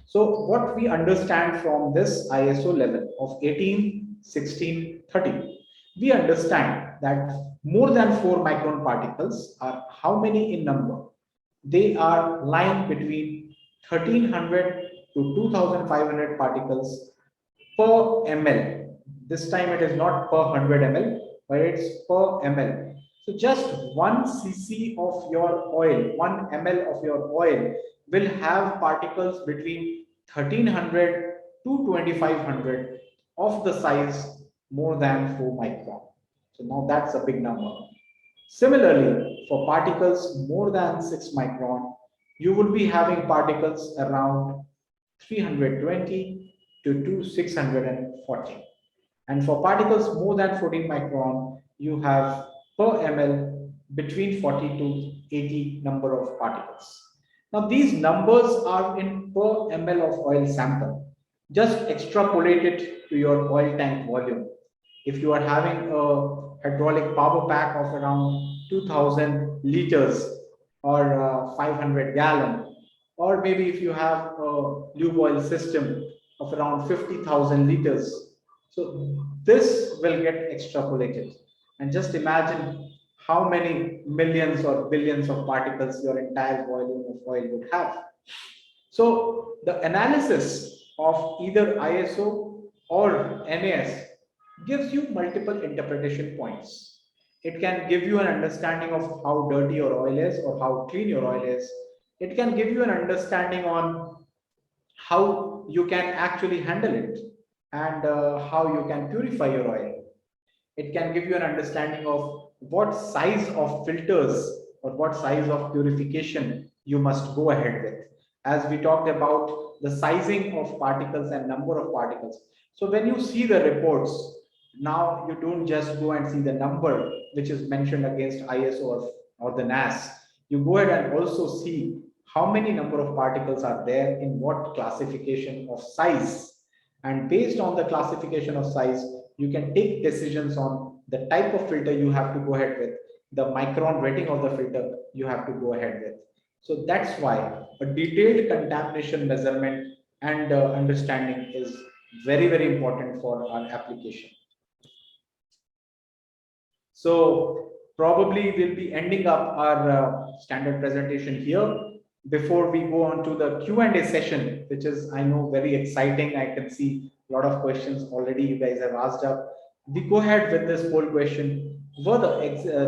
So what we understand from this ISO level of 18, 16, 13, we understand that more than 4 micron particles are how many in number? They are lying between 1300 to 2500 particles per ml. This time it is not per 100 ml, but it's per ml. So just 1 cc of your oil, 1 ml of your oil will have particles between 1300 to 2500 of the size more than 4 micron. So now that's a big number. Similarly, for particles more than 6 micron, you will be having particles around 320 to 640. And for particles more than 14 micron, you have per ml between 40 to 80 number of particles. Now these numbers are in per ml of oil sample. Just extrapolate it to your oil tank volume. If you are having a hydraulic power pack of around 2000 liters or 500 gallon, or maybe if you have a lube oil system of around 50,000 liters, so this will get extrapolated, and just imagine how many millions or billions of particles your entire volume of oil would have. So the analysis of either ISO or NAS gives you multiple interpretation points. It can give you an understanding of how dirty your oil is or how clean your oil is. It can give you an understanding on how you can actually handle it and how you can purify your oil. It can give you an understanding of what size of filters or what size of purification you must go ahead with. As we talked about the sizing of particles and number of particles. So when you see the reports, now you don't just go and see the number which is mentioned against ISO or the NAS. You go ahead and also see how many number of particles are there in what classification of size. And based on the classification of size, you can take decisions on the type of filter you have to go ahead with, the micron rating of the filter you have to go ahead with. So that's why a detailed contamination measurement and understanding is very, very important for our application. So probably we'll be ending up our standard presentation here. Before we go on to the Q&A session, which is, I know, very exciting. I can see a lot of questions already you guys have asked up. We go ahead with this poll question. Were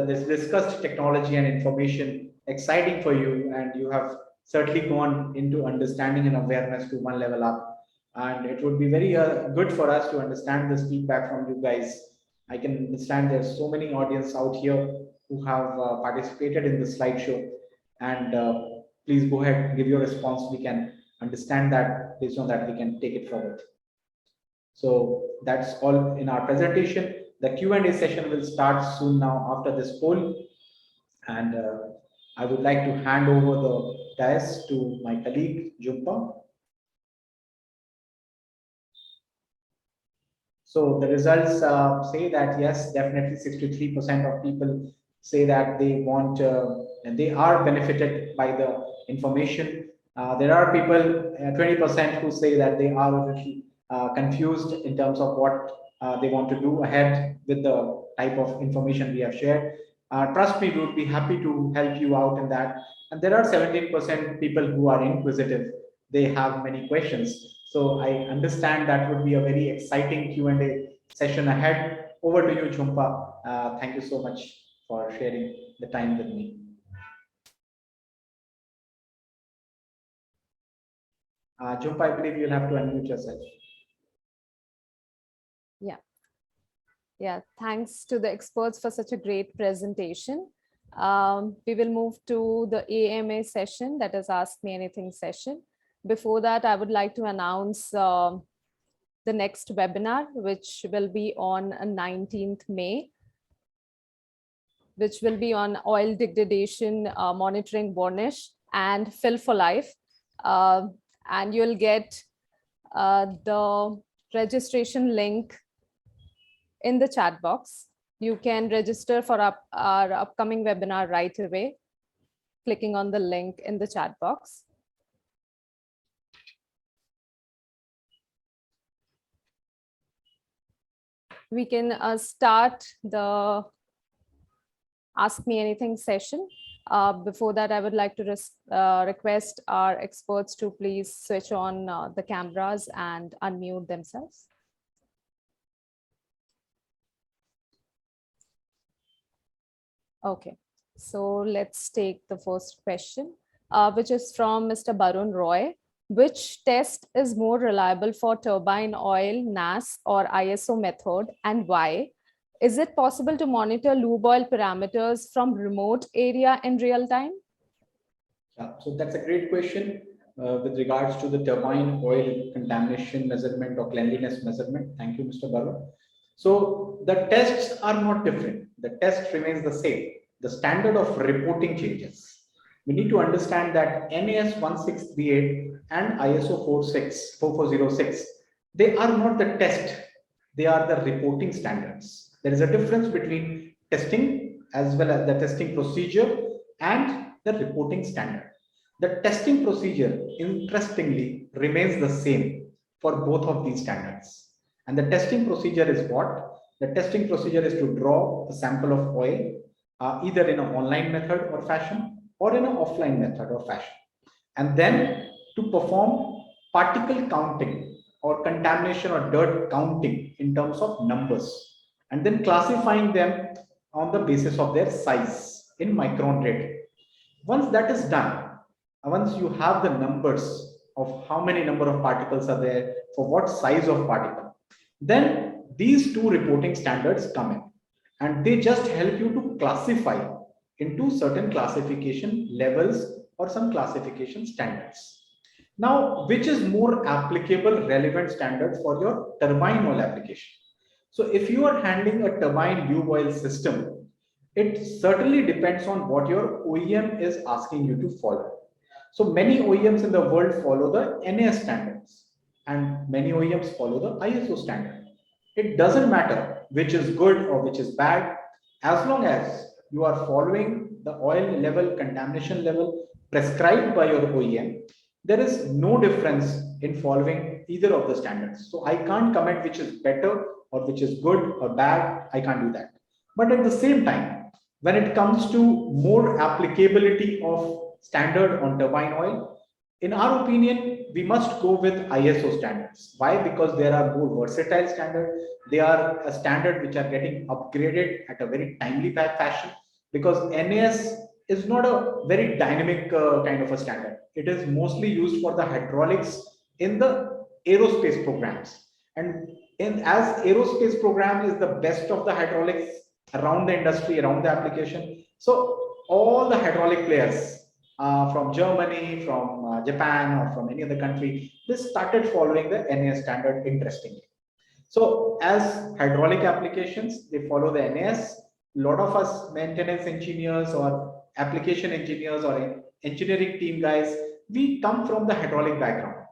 this discussed technology and information exciting for you? And you have certainly gone into understanding and awareness to one level up. And it would be very good for us to understand this feedback from you guys. I can understand there's so many audience out here who have participated in the slideshow, and please go ahead and give your response. We can understand that. Based on that, we can take it forward. So that's all in our presentation. The Q&A session will start soon now after this poll. And I would like to hand over the dais to my colleague, Jumpa. So the results say that yes, definitely 63% of people say that they want and they are benefited by the information. There are people, 20% who say that they are a little confused in terms of what they want to do ahead with the type of information we have shared. Trust me, we would be happy to help you out in that. And there are 17% people who are inquisitive. They have many questions. So I understand that would be a very exciting Q&A session ahead. Over to you, Jhumpa. Thank you so much for sharing the time with me. Jhumpa, I believe you'll have to unmute yourself. Yeah, thanks to the experts for such a great presentation. We will move to the AMA session, that is Ask Me Anything session. Before that, I would like to announce the next webinar, which will be on 19th May, which will be on oil degradation, monitoring varnish and fill for life. And you'll get the registration link in the chat box. You can register for our upcoming webinar right away, clicking on the link in the chat box. We can start the Ask Me Anything session. Before that, I would like to request our experts to please switch on the cameras and unmute themselves. Okay, so let's take the first question, which is from Mr. Barun Roy. Which test is more reliable for turbine oil, NAS or ISO method, and why? Is it possible to monitor lube oil parameters from remote area in real time? Yeah, so that's a great question with regards to the turbine oil contamination measurement or cleanliness measurement. Thank you, Mr. Barun. So the tests are not different. The test remains the same. The standard of reporting changes. We need to understand that NAS 1638 and ISO 4406, they are not the test. They are the reporting standards. There is a difference between testing as well as the testing procedure and the reporting standard. The testing procedure, interestingly, remains the same for both of these standards. And the testing procedure is what? The testing procedure is to draw a sample of oil, either in an online method or fashion, or in an offline method or fashion. And then to perform particle counting or contamination or dirt counting in terms of numbers, and then classifying them on the basis of their size in micron rating. Once that is done, once you have the numbers of how many number of particles are there for what size of particle, then these two reporting standards come in, and they just help you to classify into certain classification levels or some classification standards. Now, which is more applicable, relevant standard for your turbine oil application? So if you are handling a turbine lube oil system, it certainly depends on what your OEM is asking you to follow. So many OEMs in the world follow the NAS standards, and many OEMs follow the ISO standard. It doesn't matter which is good or which is bad, as long as you are following the oil level, contamination level prescribed by your OEM. There is no difference in following either of the standards. So I can't comment which is better or which is good or bad. I can't do that. But at the same time, when it comes to more applicability of standard on turbine oil, in our opinion, we must go with ISO standards. Why? Because there are more versatile standards. They are a standard which are getting upgraded at a very timely fashion, because NAS is not a very dynamic kind of a standard. It is mostly used for the hydraulics in the aerospace programs. And as aerospace program is the best of the hydraulics around the industry, around the application. So all the hydraulic players from Germany, from Japan, or from any other country, they started following the NAS standard, interestingly. So as hydraulic applications, they follow the NAS. A lot of us maintenance engineers or application engineers or engineering team guys, we come from the hydraulic background.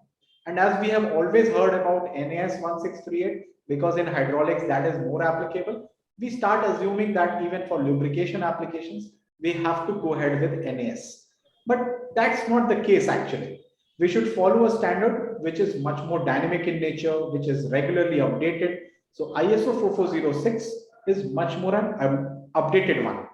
And as we have always heard about NAS 1638, because in hydraulics that is more applicable, we start assuming that even for lubrication applications, we have to go ahead with NAS. But that's not the case actually. We should follow a standard which is much more dynamic in nature, which is regularly updated. So ISO 4406 is much more an updated one.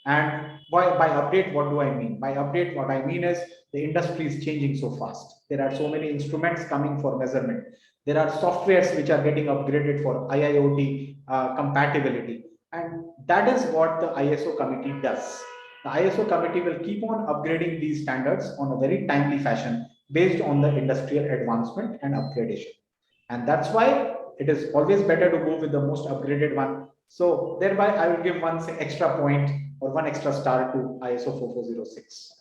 And by update, what do I mean? By update, what I mean is the industry is changing so fast. There are so many instruments coming for measurement. There are softwares which are getting upgraded for IIoT compatibility. And that is what the ISO committee does. The ISO committee will keep on upgrading these standards on a very timely fashion based on the industrial advancement and upgradation. And that's why it is always better to go with the most upgraded one. So thereby I will give one extra point or one extra star to ISO 4406.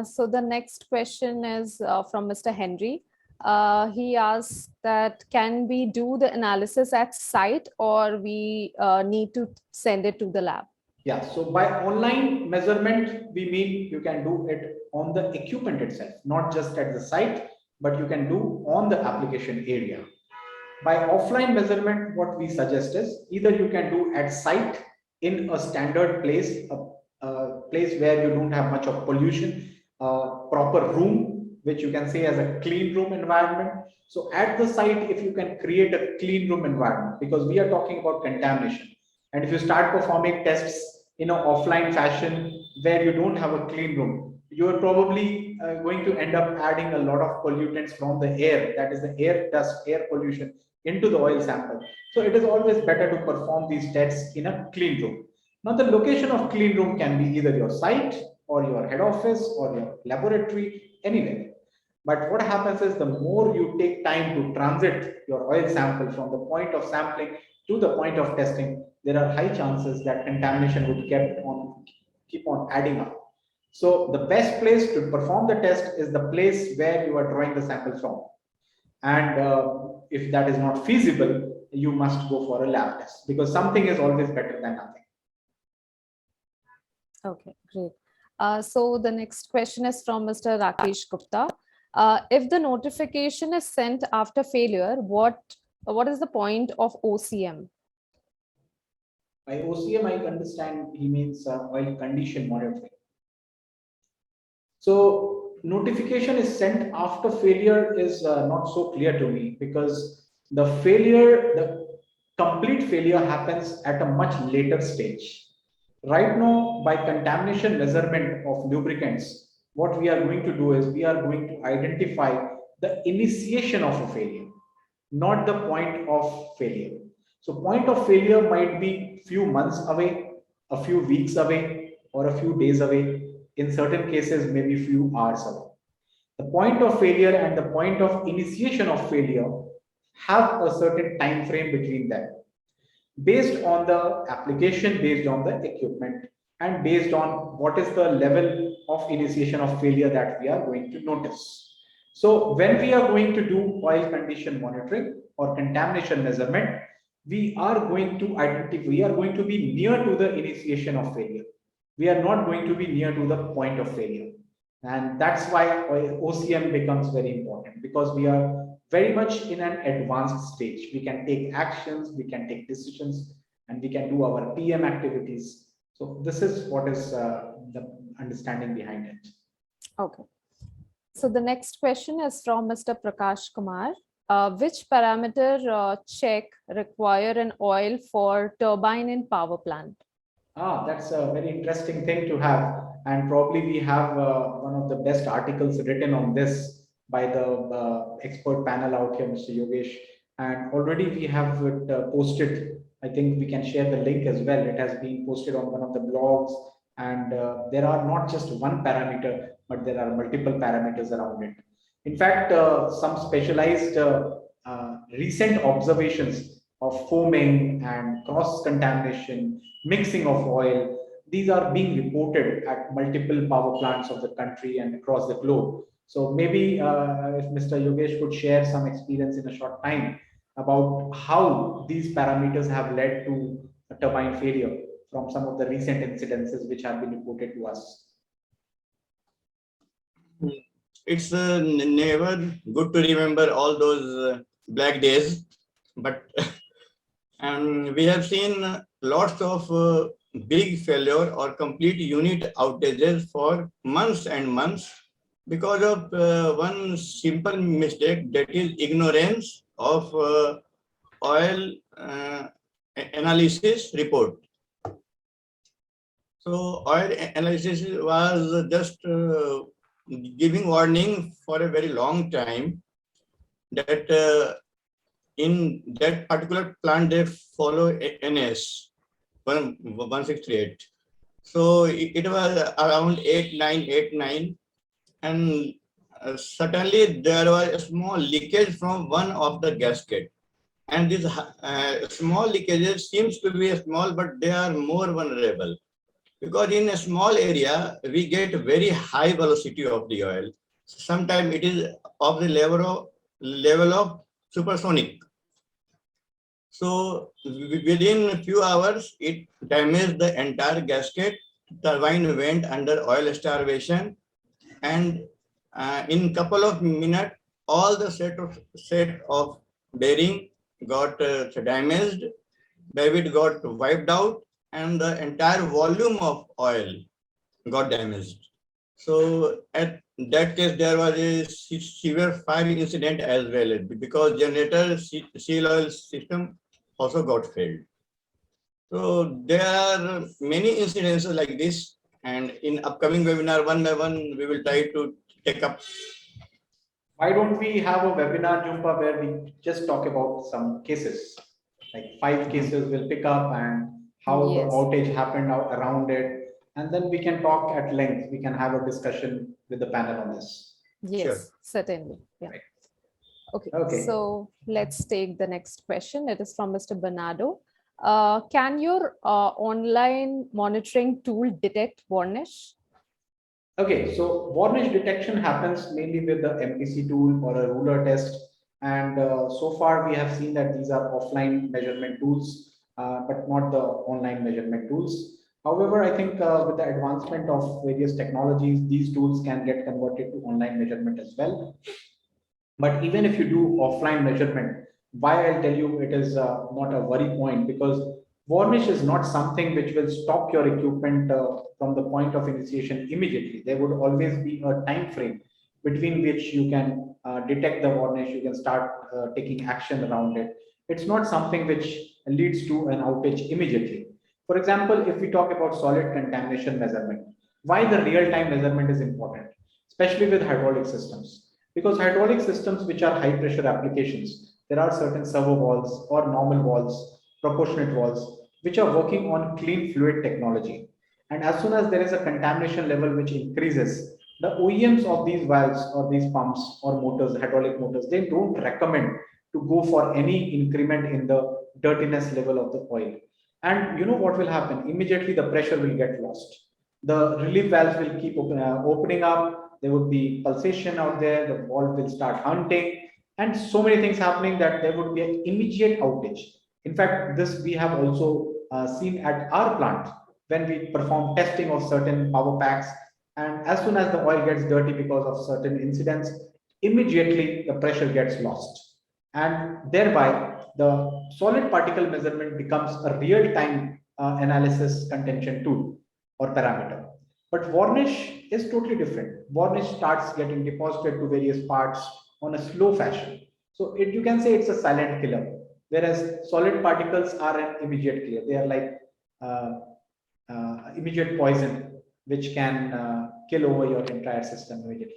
So the next question is from Mr. Henry. He asks that can we do the analysis at site or we need to send it to the lab? Yeah, so by online measurement, we mean you can do it on the equipment itself, not just at the site, but you can do on the application area. By offline measurement, what we suggest is either you can do at site in a standard place, a place where you don't have much of pollution, proper room, which you can say as a clean room environment. So at the site, if you can create a clean room environment, because we are talking about contamination. And if you start performing tests in an offline fashion where you don't have a clean room, you are probably going to end up adding a lot of pollutants from the air, that is the air dust, air pollution into the oil sample. So it is always better to perform these tests in a clean room. Now the location of clean room can be either your site or your head office or your laboratory, anywhere. But what happens is the more you take time to transit your oil sample from the point of sampling to the point of testing, there are high chances that contamination would keep on adding up. So the best place to perform the test is the place where you are drawing the sample from. And if that is not feasible, you must go for a lab test because something is always better than nothing. Okay, great. So the next question is from Mr. Rakesh Gupta. If the notification is sent after failure, what is the point of OCM? By OCM, I understand he means oil condition monitoring. So notification is sent after failure is not so clear to me because the complete failure happens at a much later stage. Right now, by contamination measurement of lubricants, what we are going to do is we are going to identify the initiation of a failure, not the point of failure. So point of failure might be few months away, a few weeks away, or a few days away. In certain cases, maybe few hours away. The point of failure and the point of initiation of failure have a certain time frame between them, based on the application, based on the equipment, and based on what is the level of initiation of failure that we are going to notice. So when we are going to do oil condition monitoring or contamination measurement, we are going to identify, we are going to be near to the initiation of failure. We are not going to be near to the point of failure. And that's why OCM becomes very important, because we are very much in an advanced stage. We can take actions, we can take decisions, and we can do our PM activities. So this is what is the understanding behind it. Okay. So the next question is from Mr. Prakash Kumar. Which parameter check require an oil for turbine in power plant? That's a very interesting thing to have. And probably we have one of the best articles written on this by the expert panel out here, Mr. Yogesh. And already we have it posted. I think we can share the link as well. It has been posted on one of the blogs. And there are not just one parameter, but there are multiple parameters around it. In fact, some specialized recent observations of foaming and cross-contamination, mixing of oil, these are being reported at multiple power plants of the country and across the globe. So maybe if Mr. Yogesh could share some experience in a short time about how these parameters have led to a turbine failure from some of the recent incidences which have been reported to us. It's never good to remember all those black days, but we have seen lots of big failure or complete unit outages for months and months because of one simple mistake, that is ignorance of oil analysis report. So oil analysis was just giving warning for a very long time that in that particular plant they follow NS 1638. So it was around 8989, and suddenly there was a small leakage from one of the gasket. And these small leakages seems to be small, but they are more vulnerable. Because in a small area, we get very high velocity of the oil. Sometimes it is of the level of supersonic. So within a few hours, it damaged the entire gasket. Turbine went under oil starvation, and in couple of minutes, all the set of bearing got damaged. David got wiped out, and the entire volume of oil got damaged. So at that case, there was a severe fire incident as well, because generator seal oil system also got failed. So there are many incidences like this, and in upcoming webinar, one by one, we will try to take up. Why don't we have a webinar, Jhumpa, where we just talk about some cases, like 5 cases we'll pick up and how the outage happened around it, and then we can talk at length. We can have a discussion with the panel on this. Yes, Sure. certainly. Yeah. Right. Okay. So let's take the next question. It is from Mr. Bernardo. Can your online monitoring tool detect varnish? Okay, so varnish detection happens mainly with the MPC tool or a ruler test. And so far we have seen that these are offline measurement tools, but not the online measurement tools. However, I think with the advancement of various technologies, these tools can get converted to online measurement as well. But even if you do offline measurement, why I'll tell you it is not a worry point, because varnish is not something which will stop your equipment from the point of initiation immediately. There would always be a time frame between which you can detect the varnish, you can start taking action around it. It's not something which leads to an outage immediately. For example, if we talk about solid contamination measurement, why the real-time measurement is important, especially with hydraulic systems? Because hydraulic systems, which are high pressure applications, there are certain servo valves or normal valves, proportionate valves, which are working on clean fluid technology. And as soon as there is a contamination level which increases, the OEMs of these valves or these pumps or motors, hydraulic motors, they don't recommend to go for any increment in the dirtiness level of the oil. And you know what will happen? Immediately the pressure will get lost. The relief valves will keep opening up. There would be pulsation out there. The valve will start hunting, and so many things happening that there would be an immediate outage. In fact, this we have also seen at our plant when we perform testing of certain power packs. And as soon as the oil gets dirty because of certain incidents, immediately the pressure gets lost. And thereby, the solid particle measurement becomes a real-time analysis contention tool or parameter. But varnish is totally different. Varnish starts getting deposited to various parts on a slow fashion. So you can say it's a silent killer, whereas solid particles are an immediate killer. They are like immediate poison, which can kill over your entire system immediately.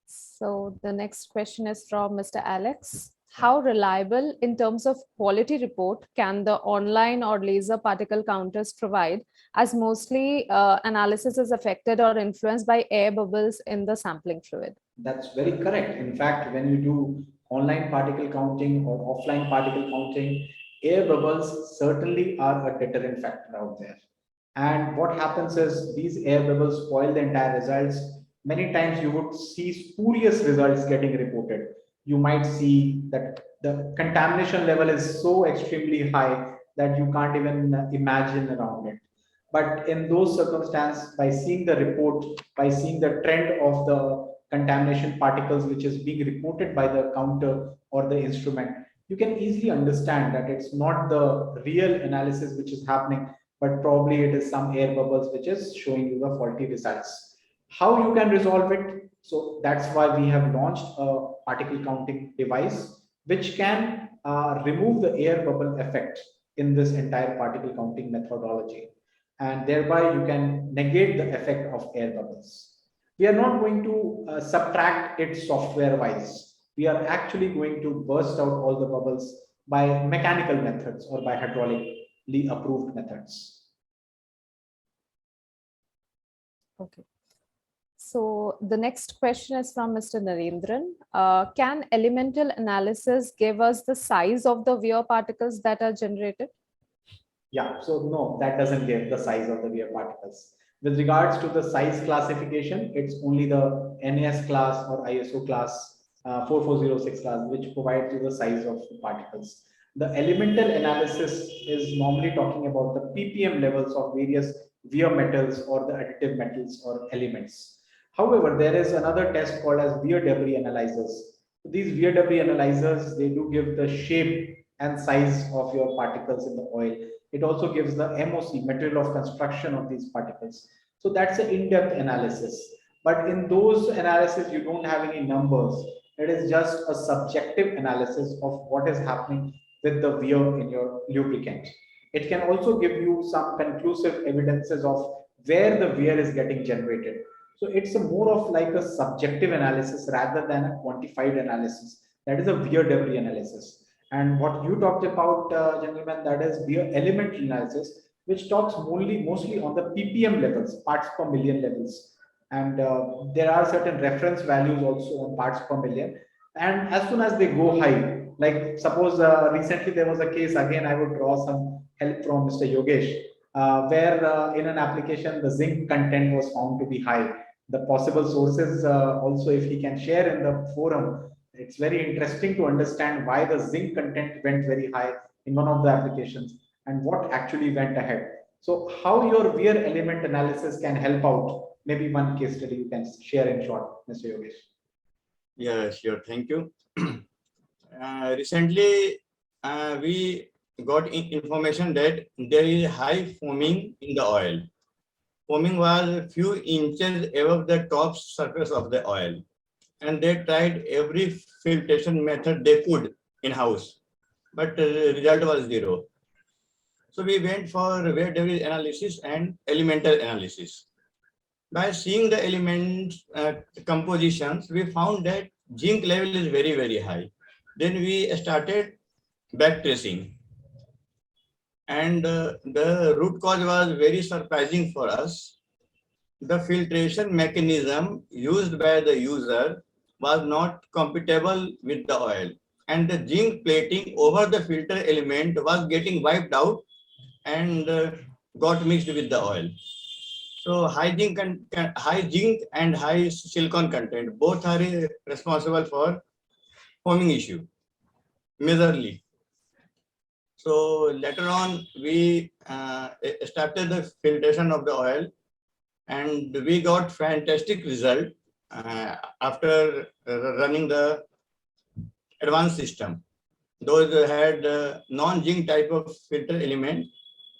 So the next question is from Mr. Alex. How reliable in terms of quality report can the online or laser particle counters provide, as mostly analysis is affected or influenced by air bubbles in the sampling fluid? That's very correct. In fact, when you do online particle counting or offline particle counting, air bubbles certainly are a deterrent factor out there. And what happens is these air bubbles spoil the entire results. Many times you would see spurious results getting reported. You might see that the contamination level is so extremely high that you can't even imagine around it. But in those circumstances, by seeing the report, by seeing the trend of the contamination particles which is being reported by the counter or the instrument, you can easily understand that it's not the real analysis which is happening, but probably it is some air bubbles which is showing you the faulty results. How you can resolve it? So that's why we have launched a particle counting device which can remove the air bubble effect in this entire particle counting methodology, and thereby you can negate the effect of air bubbles. We are not going to subtract it software wise. We are actually going to burst out all the bubbles by mechanical methods or by hydraulically approved methods. Okay. So the next question is from Mr. Narendran. Can elemental analysis give us the size of the wear particles that are generated? Yeah, so no, that doesn't give the size of the wear particles. With regards to the size classification, it's only the NAS class or ISO class 4406 class which provides you the size of the particles. The elemental analysis is normally talking about the ppm levels of various wear metals or the additive metals or elements. However, there is another test called as wear debris analyzers. These wear debris analyzers, they do give the shape and size of your particles in the oil. It also gives the MOC, material of construction of these particles. So that's an in-depth analysis. But in those analysis, you don't have any numbers. It is just a subjective analysis of what is happening with the wear in your lubricant. It can also give you some conclusive evidences of where the wear is getting generated. So it's a more of like a subjective analysis rather than a quantified analysis. That is a wear debris analysis. And what you talked about, gentlemen, that is wear element analysis, which talks mostly on the ppm levels, parts per million levels. And there are certain reference values also on parts per million. And as soon as they go high, like suppose recently there was a case, again, I would draw some help from Mr. Yogesh, where in an application, the zinc content was found to be high. The possible sources also, if he can share in the forum, it's very interesting to understand why the zinc content went very high in one of the applications and what actually went ahead. So how your wear element analysis can help out, maybe one case study you can share in short, Mr. Yogesh. Yeah, sure. Thank you. Recently, we got information that there is high foaming in the oil. Foaming was a few inches above the top surface of the oil. And they tried every filtration method they could in-house, but the result was zero. So we went for wear debris analysis and elemental analysis. By seeing the element compositions, we found that zinc level is very, very high. Then we started backtracing. And the root cause was very surprising for us. The filtration mechanism used by the user was not compatible with the oil, and the zinc plating over the filter element was getting wiped out and got mixed with the oil. So high zinc and high silicon content both are responsible for foaming issue majorly. So later on we started the filtration of the oil, and we got fantastic result after running the advanced system. Those had non-zinc type of filter element,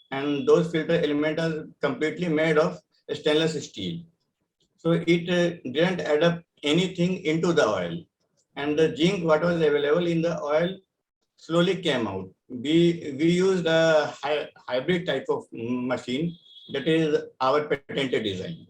and those filter elements are completely made of stainless steel. So it didn't add up anything into the oil, and the zinc what was available in the oil slowly came out. We used a hybrid type of machine, that is our patented design.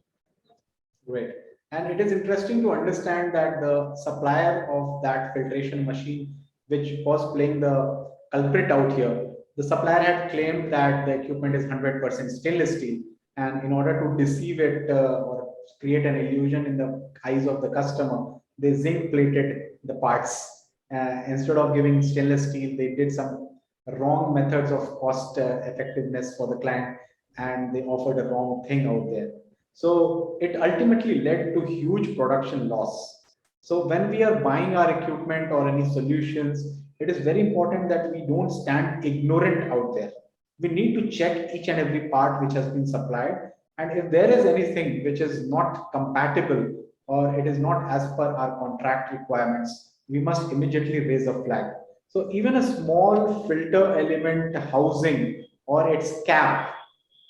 Great. And it is interesting to understand that the supplier of that filtration machine, which was playing the culprit out here, the supplier had claimed that the equipment is 100% stainless steel. And in order to deceive it or create an illusion in the eyes of the customer, they zinc plated the parts. Instead of giving stainless steel, they did some wrong methods of cost effectiveness for the client. and they offered a wrong thing out there. So it ultimately led to huge production loss. So when we are buying our equipment or any solutions, it is very important that we don't stand ignorant out there. We need to check each and every part which has been supplied. And if there is anything which is not compatible or it is not as per our contract requirements, we must immediately raise a flag. So even a small filter element housing or its cap,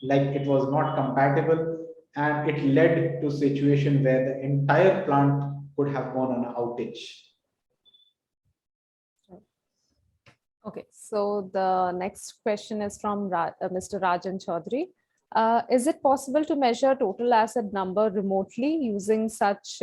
like it was not compatible, and it led to a situation where the entire plant could have gone on an outage. Okay, so the next question is from Mr. Rajan Chaudhary. Is it possible to measure total asset number remotely using such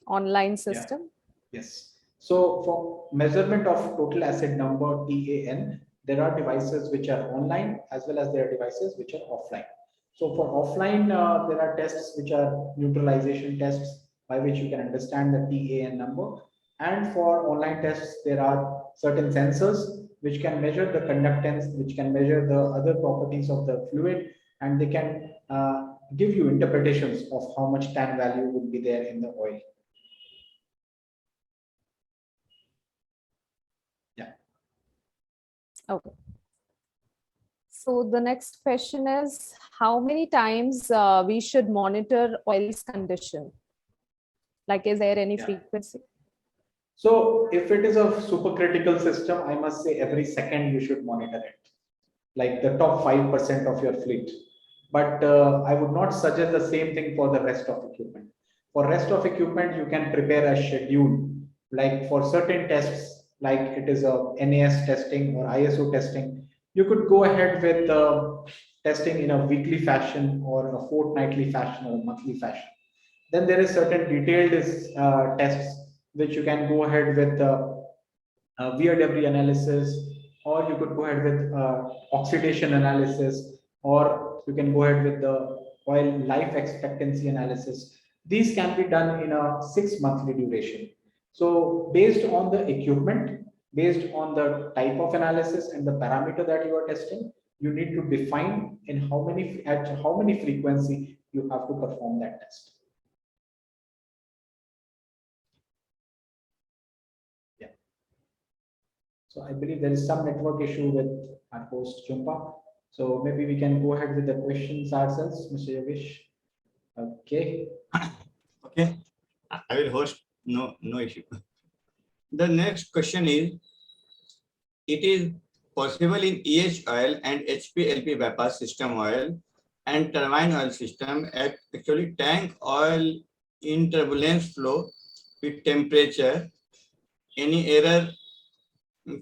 online system? Yeah. Yes. So for measurement of total asset number, TAN, there are devices which are online as well as there are devices which are offline. So for offline, there are tests which are neutralization tests by which you can understand the TAN number. And for online tests, there are certain sensors which can measure the conductance, which can measure the other properties of the fluid, and they can give you interpretations of how much TAN value would be there in the oil. Yeah. Okay. So the next question is, how many times we should monitor oil's condition? Like, is there any frequency? So if it is a supercritical system, I must say every second you should monitor it, like the top 5% of your fleet. But I would not suggest the same thing for the rest of equipment. For rest of equipment, you can prepare a schedule, like for certain tests, like it is a NAS testing or ISO testing, you could go ahead with testing in a weekly fashion or a fortnightly fashion or a monthly fashion. Then there is certain detailed tests which you can go ahead with wear debris analysis, or you could go ahead with oxidation analysis, or you can go ahead with the oil life expectancy analysis. These can be done in a 6 monthly duration. So based on the equipment, based on the type of analysis and the parameter that you are testing, you need to define in at how many frequency you have to perform that test. So I believe there is some network issue with our host Jumpa. So maybe we can go ahead with the questions ourselves, Mr. Yogesh. Okay. Okay, I will host. No issue. The next question is: it is possible in EH oil and HPLP bypass system oil and turbine oil system actually tank oil in turbulence flow with temperature? Any error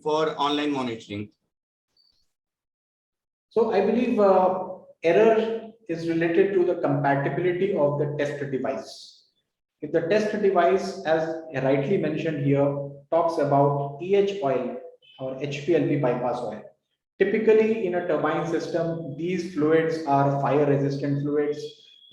for online monitoring? So I believe error is related to the compatibility of the test device. If the test device, as rightly mentioned here, talks about EH oil or HPLP bypass oil, typically in a turbine system, these fluids are fire resistant fluids.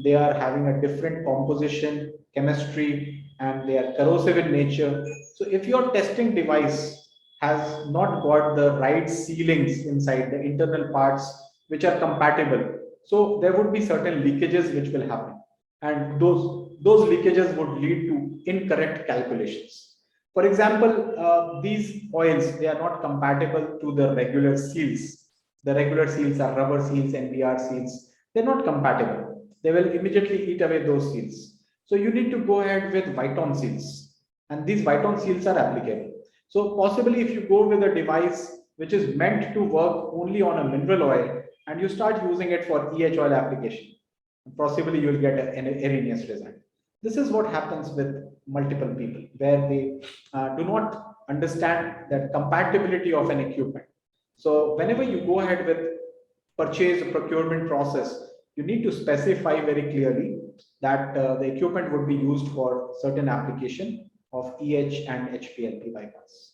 They are having a different composition, chemistry, and they are corrosive in nature. So if your testing device has not got the right sealings inside the internal parts which are compatible, so there would be certain leakages which will happen, and those leakages would lead to incorrect calculations. For example, these oils, they are not compatible to the regular seals. The regular seals are rubber seals and BR seals. They're not compatible. They will immediately eat away those seals. So you need to go ahead with Viton seals, and these Viton seals are applicable. So possibly if you go with a device which is meant to work only on a mineral oil and you start using it for EH oil application, possibly you will get an erroneous result. This is what happens with multiple people, where they do not understand the compatibility of an equipment. So whenever you go ahead with purchase procurement process, you need to specify very clearly that the equipment would be used for certain application of EH and HPLP bypass.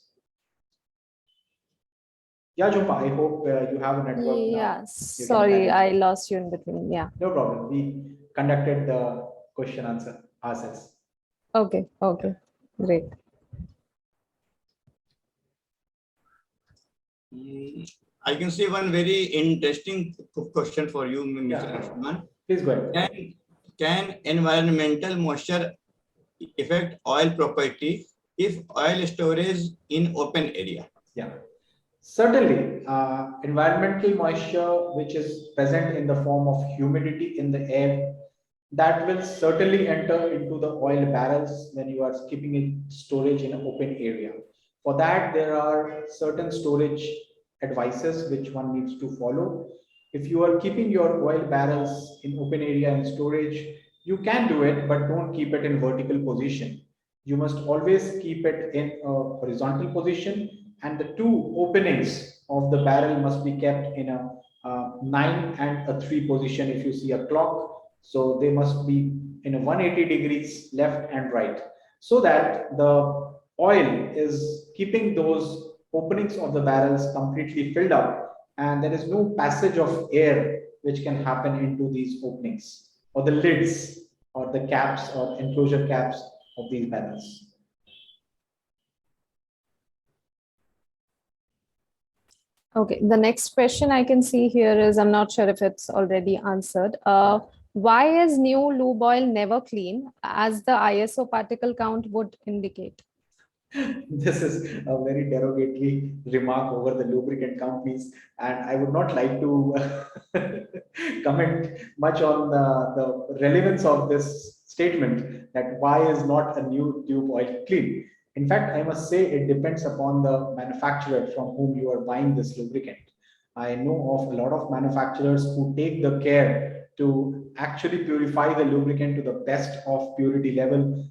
Yeah, Jumpa, I hope you have a network now. Yeah, sorry, I lost you in between. Yeah. No problem. We conducted the question answer ourselves. Okay, okay, great. I can see one very interesting question for you, Mr. Ashman. Please go ahead. Can environmental moisture affect oil property if oil storage in open area? Yeah, certainly. Environmental moisture, which is present in the form of humidity in the air, that will certainly enter into the oil barrels when you are keeping it storage in an open area. For that, there are certain storage advices which one needs to follow. If you are keeping your oil barrels in open area and storage, you can do it, but don't keep it in vertical position. You must always keep it in a horizontal position, and the two openings of the barrel must be kept in a 9 and a 3 position if you see a clock. So they must be in a 180 degrees left and right, so that the oil is keeping those openings of the barrels completely filled up, and there is no passage of air which can happen into these openings or the lids or the caps or enclosure caps of these barrels. Okay, the next question I can see here is, I'm not sure if it's already answered. Why is new lube oil never clean, as the ISO particle count would indicate? This is a very derogatory remark over the lubricant companies, and I would not like to comment much on the relevance of this statement, that why is not a new tube oil clean. In fact, I must say it depends upon the manufacturer from whom you are buying this lubricant. I know of a lot of manufacturers who take the care to actually purify the lubricant to the best of purity level,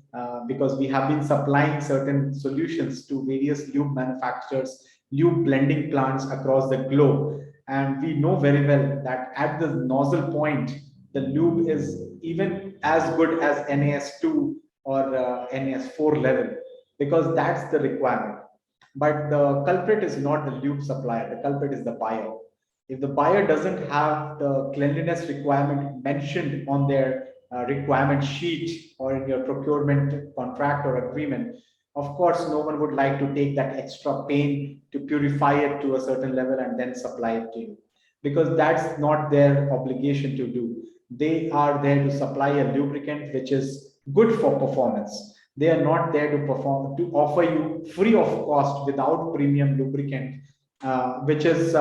because we have been supplying certain solutions to various lube manufacturers, lube blending plants across the globe. And we know very well that at the nozzle point, the lube is even as good as NAS2 or NAS4 level, because that's the requirement. But the culprit is not the lube supplier, the culprit is the buyer. If the buyer doesn't have the cleanliness requirement mentioned on their requirement sheet or in your procurement contract or agreement, of course, no one would like to take that extra pain to purify it to a certain level and then supply it to you, because that's not their obligation to do. They are there to supply a lubricant which is good for performance. They are not there to offer you free of cost without premium lubricant, which is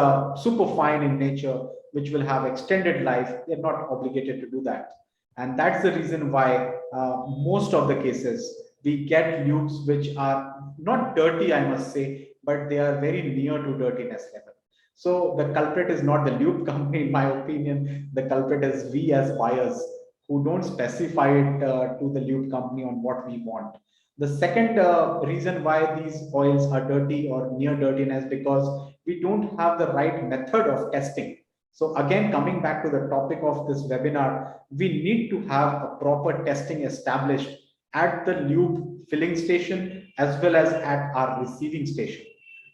super fine in nature, which will have extended life. They're not obligated to do that. And that's the reason why most of the cases we get lubes which are not dirty, I must say, but they are very near to dirtiness level. So the culprit is not the lube company, in my opinion. The culprit is we as buyers who don't specify it to the lube company on what we want. The second reason why these oils are dirty or near dirtiness, because we don't have the right method of testing. So again, coming back to the topic of this webinar, we need to have a proper testing established at the lube filling station as well as at our receiving station.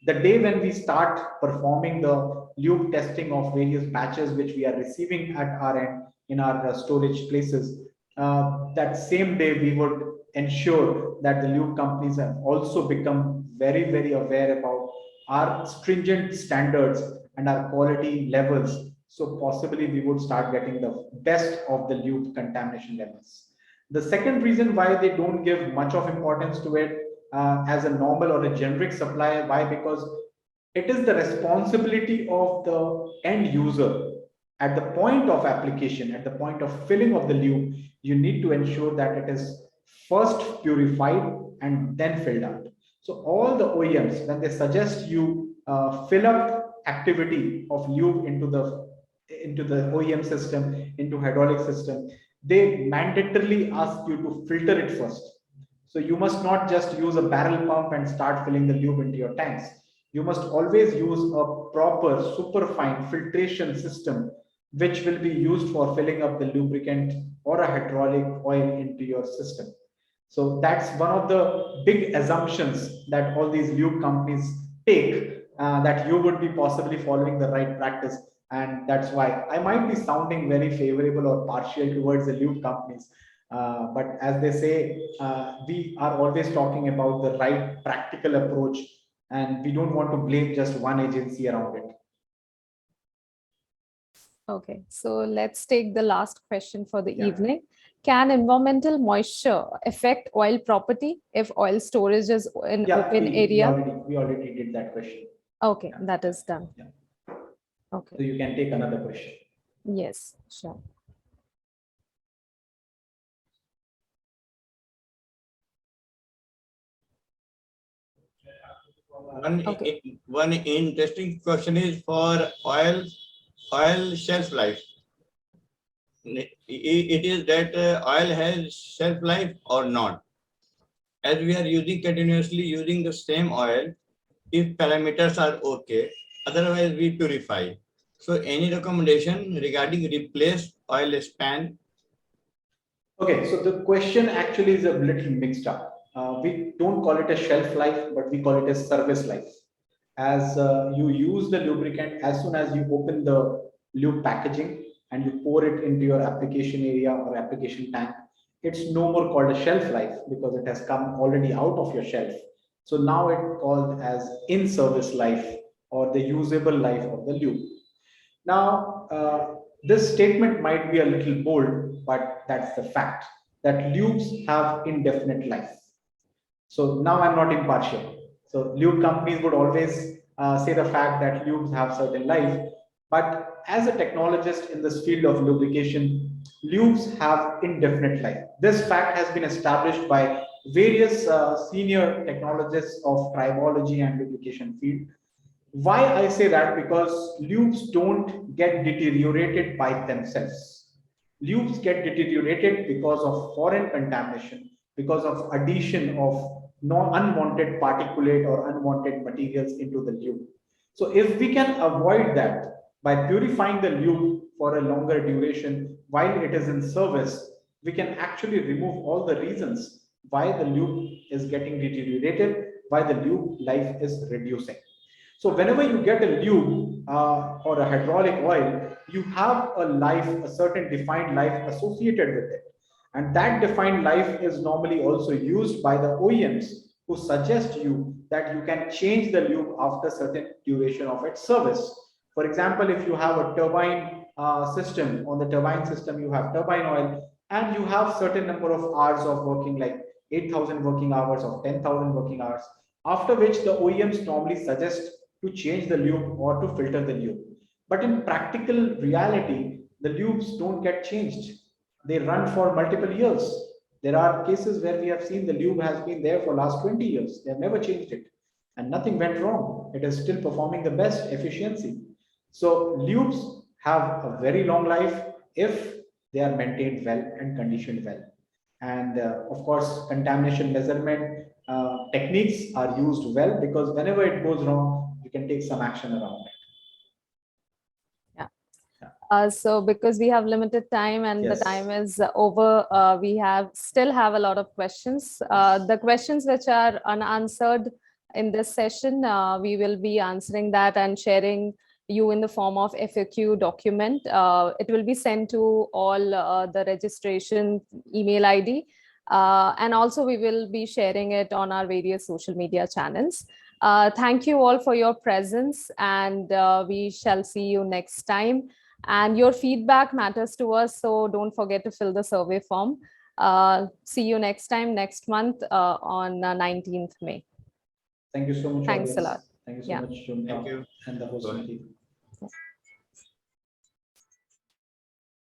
The day when we start performing the lube testing of various batches which we are receiving at our end in our storage places, that same day we would ensure that the lube companies have also become very, very aware about our stringent standards and our quality levels. So possibly we would start getting the best of the lube contamination levels. The second reason why they don't give much of importance to it as a normal or a generic supplier, why? Because it is the responsibility of the end user at the point of application, at the point of filling of the lube. You need to ensure that it is first purified and then filled out. So all the OEMs, when they suggest you fill up activity of lube into the OEM system, into hydraulic system, they mandatorily ask you to filter it first. So you must not just use a barrel pump and start filling the lube into your tanks. You must always use a proper superfine filtration system, which will be used for filling up the lubricant or a hydraulic oil into your system. So that's one of the big assumptions that all these lube companies take, that you would be possibly following the right practice. And that's why I might be sounding very favorable or partial towards the lube companies. But as they say, we are always talking about the right practical approach, and we don't want to blame just one agency around it. Okay, so let's take the last question for the Yeah. evening. Can environmental moisture affect oil property if oil storage is in Yeah, open we area? already did that question. Okay, Yeah. that is done. Yeah. Okay, So you can take another question. yes, sure. Okay. One interesting question is for oil shelf life. It is that oil has shelf life or not. As we are continuously using the same oil, if parameters are okay, otherwise we purify. So any recommendation regarding replace oil span? Okay, so the question actually is a little mixed up. We don't call it a shelf life, but we call it a service life. As you use the lubricant, as soon as you open the lube packaging and you pour it into your application area or application tank, it's no more called a shelf life because it has come already out of your shelf. So now it's called as in-service life or the usable life of the lube. Now, this statement might be a little bold, but that's the fact that lubes have indefinite life. So now I'm not impartial. So lube companies would always say the fact that lubes have certain life, but as a technologist in this field of lubrication, lubes have indefinite life. This fact has been established by various senior technologists of tribology and lubrication field. Why I say that? Because lubes don't get deteriorated by themselves. Lubes get deteriorated because of foreign contamination, because of addition of unwanted particulate or unwanted materials into the lube. So if we can avoid that by purifying the lube for a longer duration while it is in service, we can actually remove all the reasons why the lube is getting deteriorated, why the lube life is reducing. So whenever you get a lube or a hydraulic oil, you have a life, a certain defined life associated with it. And that defined life is normally also used by the OEMs who suggest you that you can change the lube after certain duration of its service. For example, if you have a turbine system, on the turbine system, you have turbine oil and you have certain number of hours of working, like 8,000 working hours or 10,000 working hours, after which the OEMs normally suggest to change the lube or to filter the lube. But in practical reality, the lubes don't get changed. They run for multiple years. There are cases where we have seen the lube has been there for last 20 years. They have never changed it and nothing went wrong. It is still performing the best efficiency. So lubes have a very long life if they are maintained well and conditioned well. And of course, contamination measurement techniques are used well because whenever it goes wrong, you can take some action around it. So because we have limited time and Yes. the time is over, we still have a lot of questions. The questions which are unanswered in this session, we will be answering that and sharing you in the form of FAQ document. It will be sent to all the registration email ID. And also we will be sharing it on our various social media channels. Thank you all for your presence, and we shall see you next time. And your feedback matters to us, so don't forget to fill the survey form. See you next time, next month on 19th May. Thank you so much. Thanks a audience. lot. Thank you so Yeah. much, Jhumpa, Thank you. and the host Bye. team.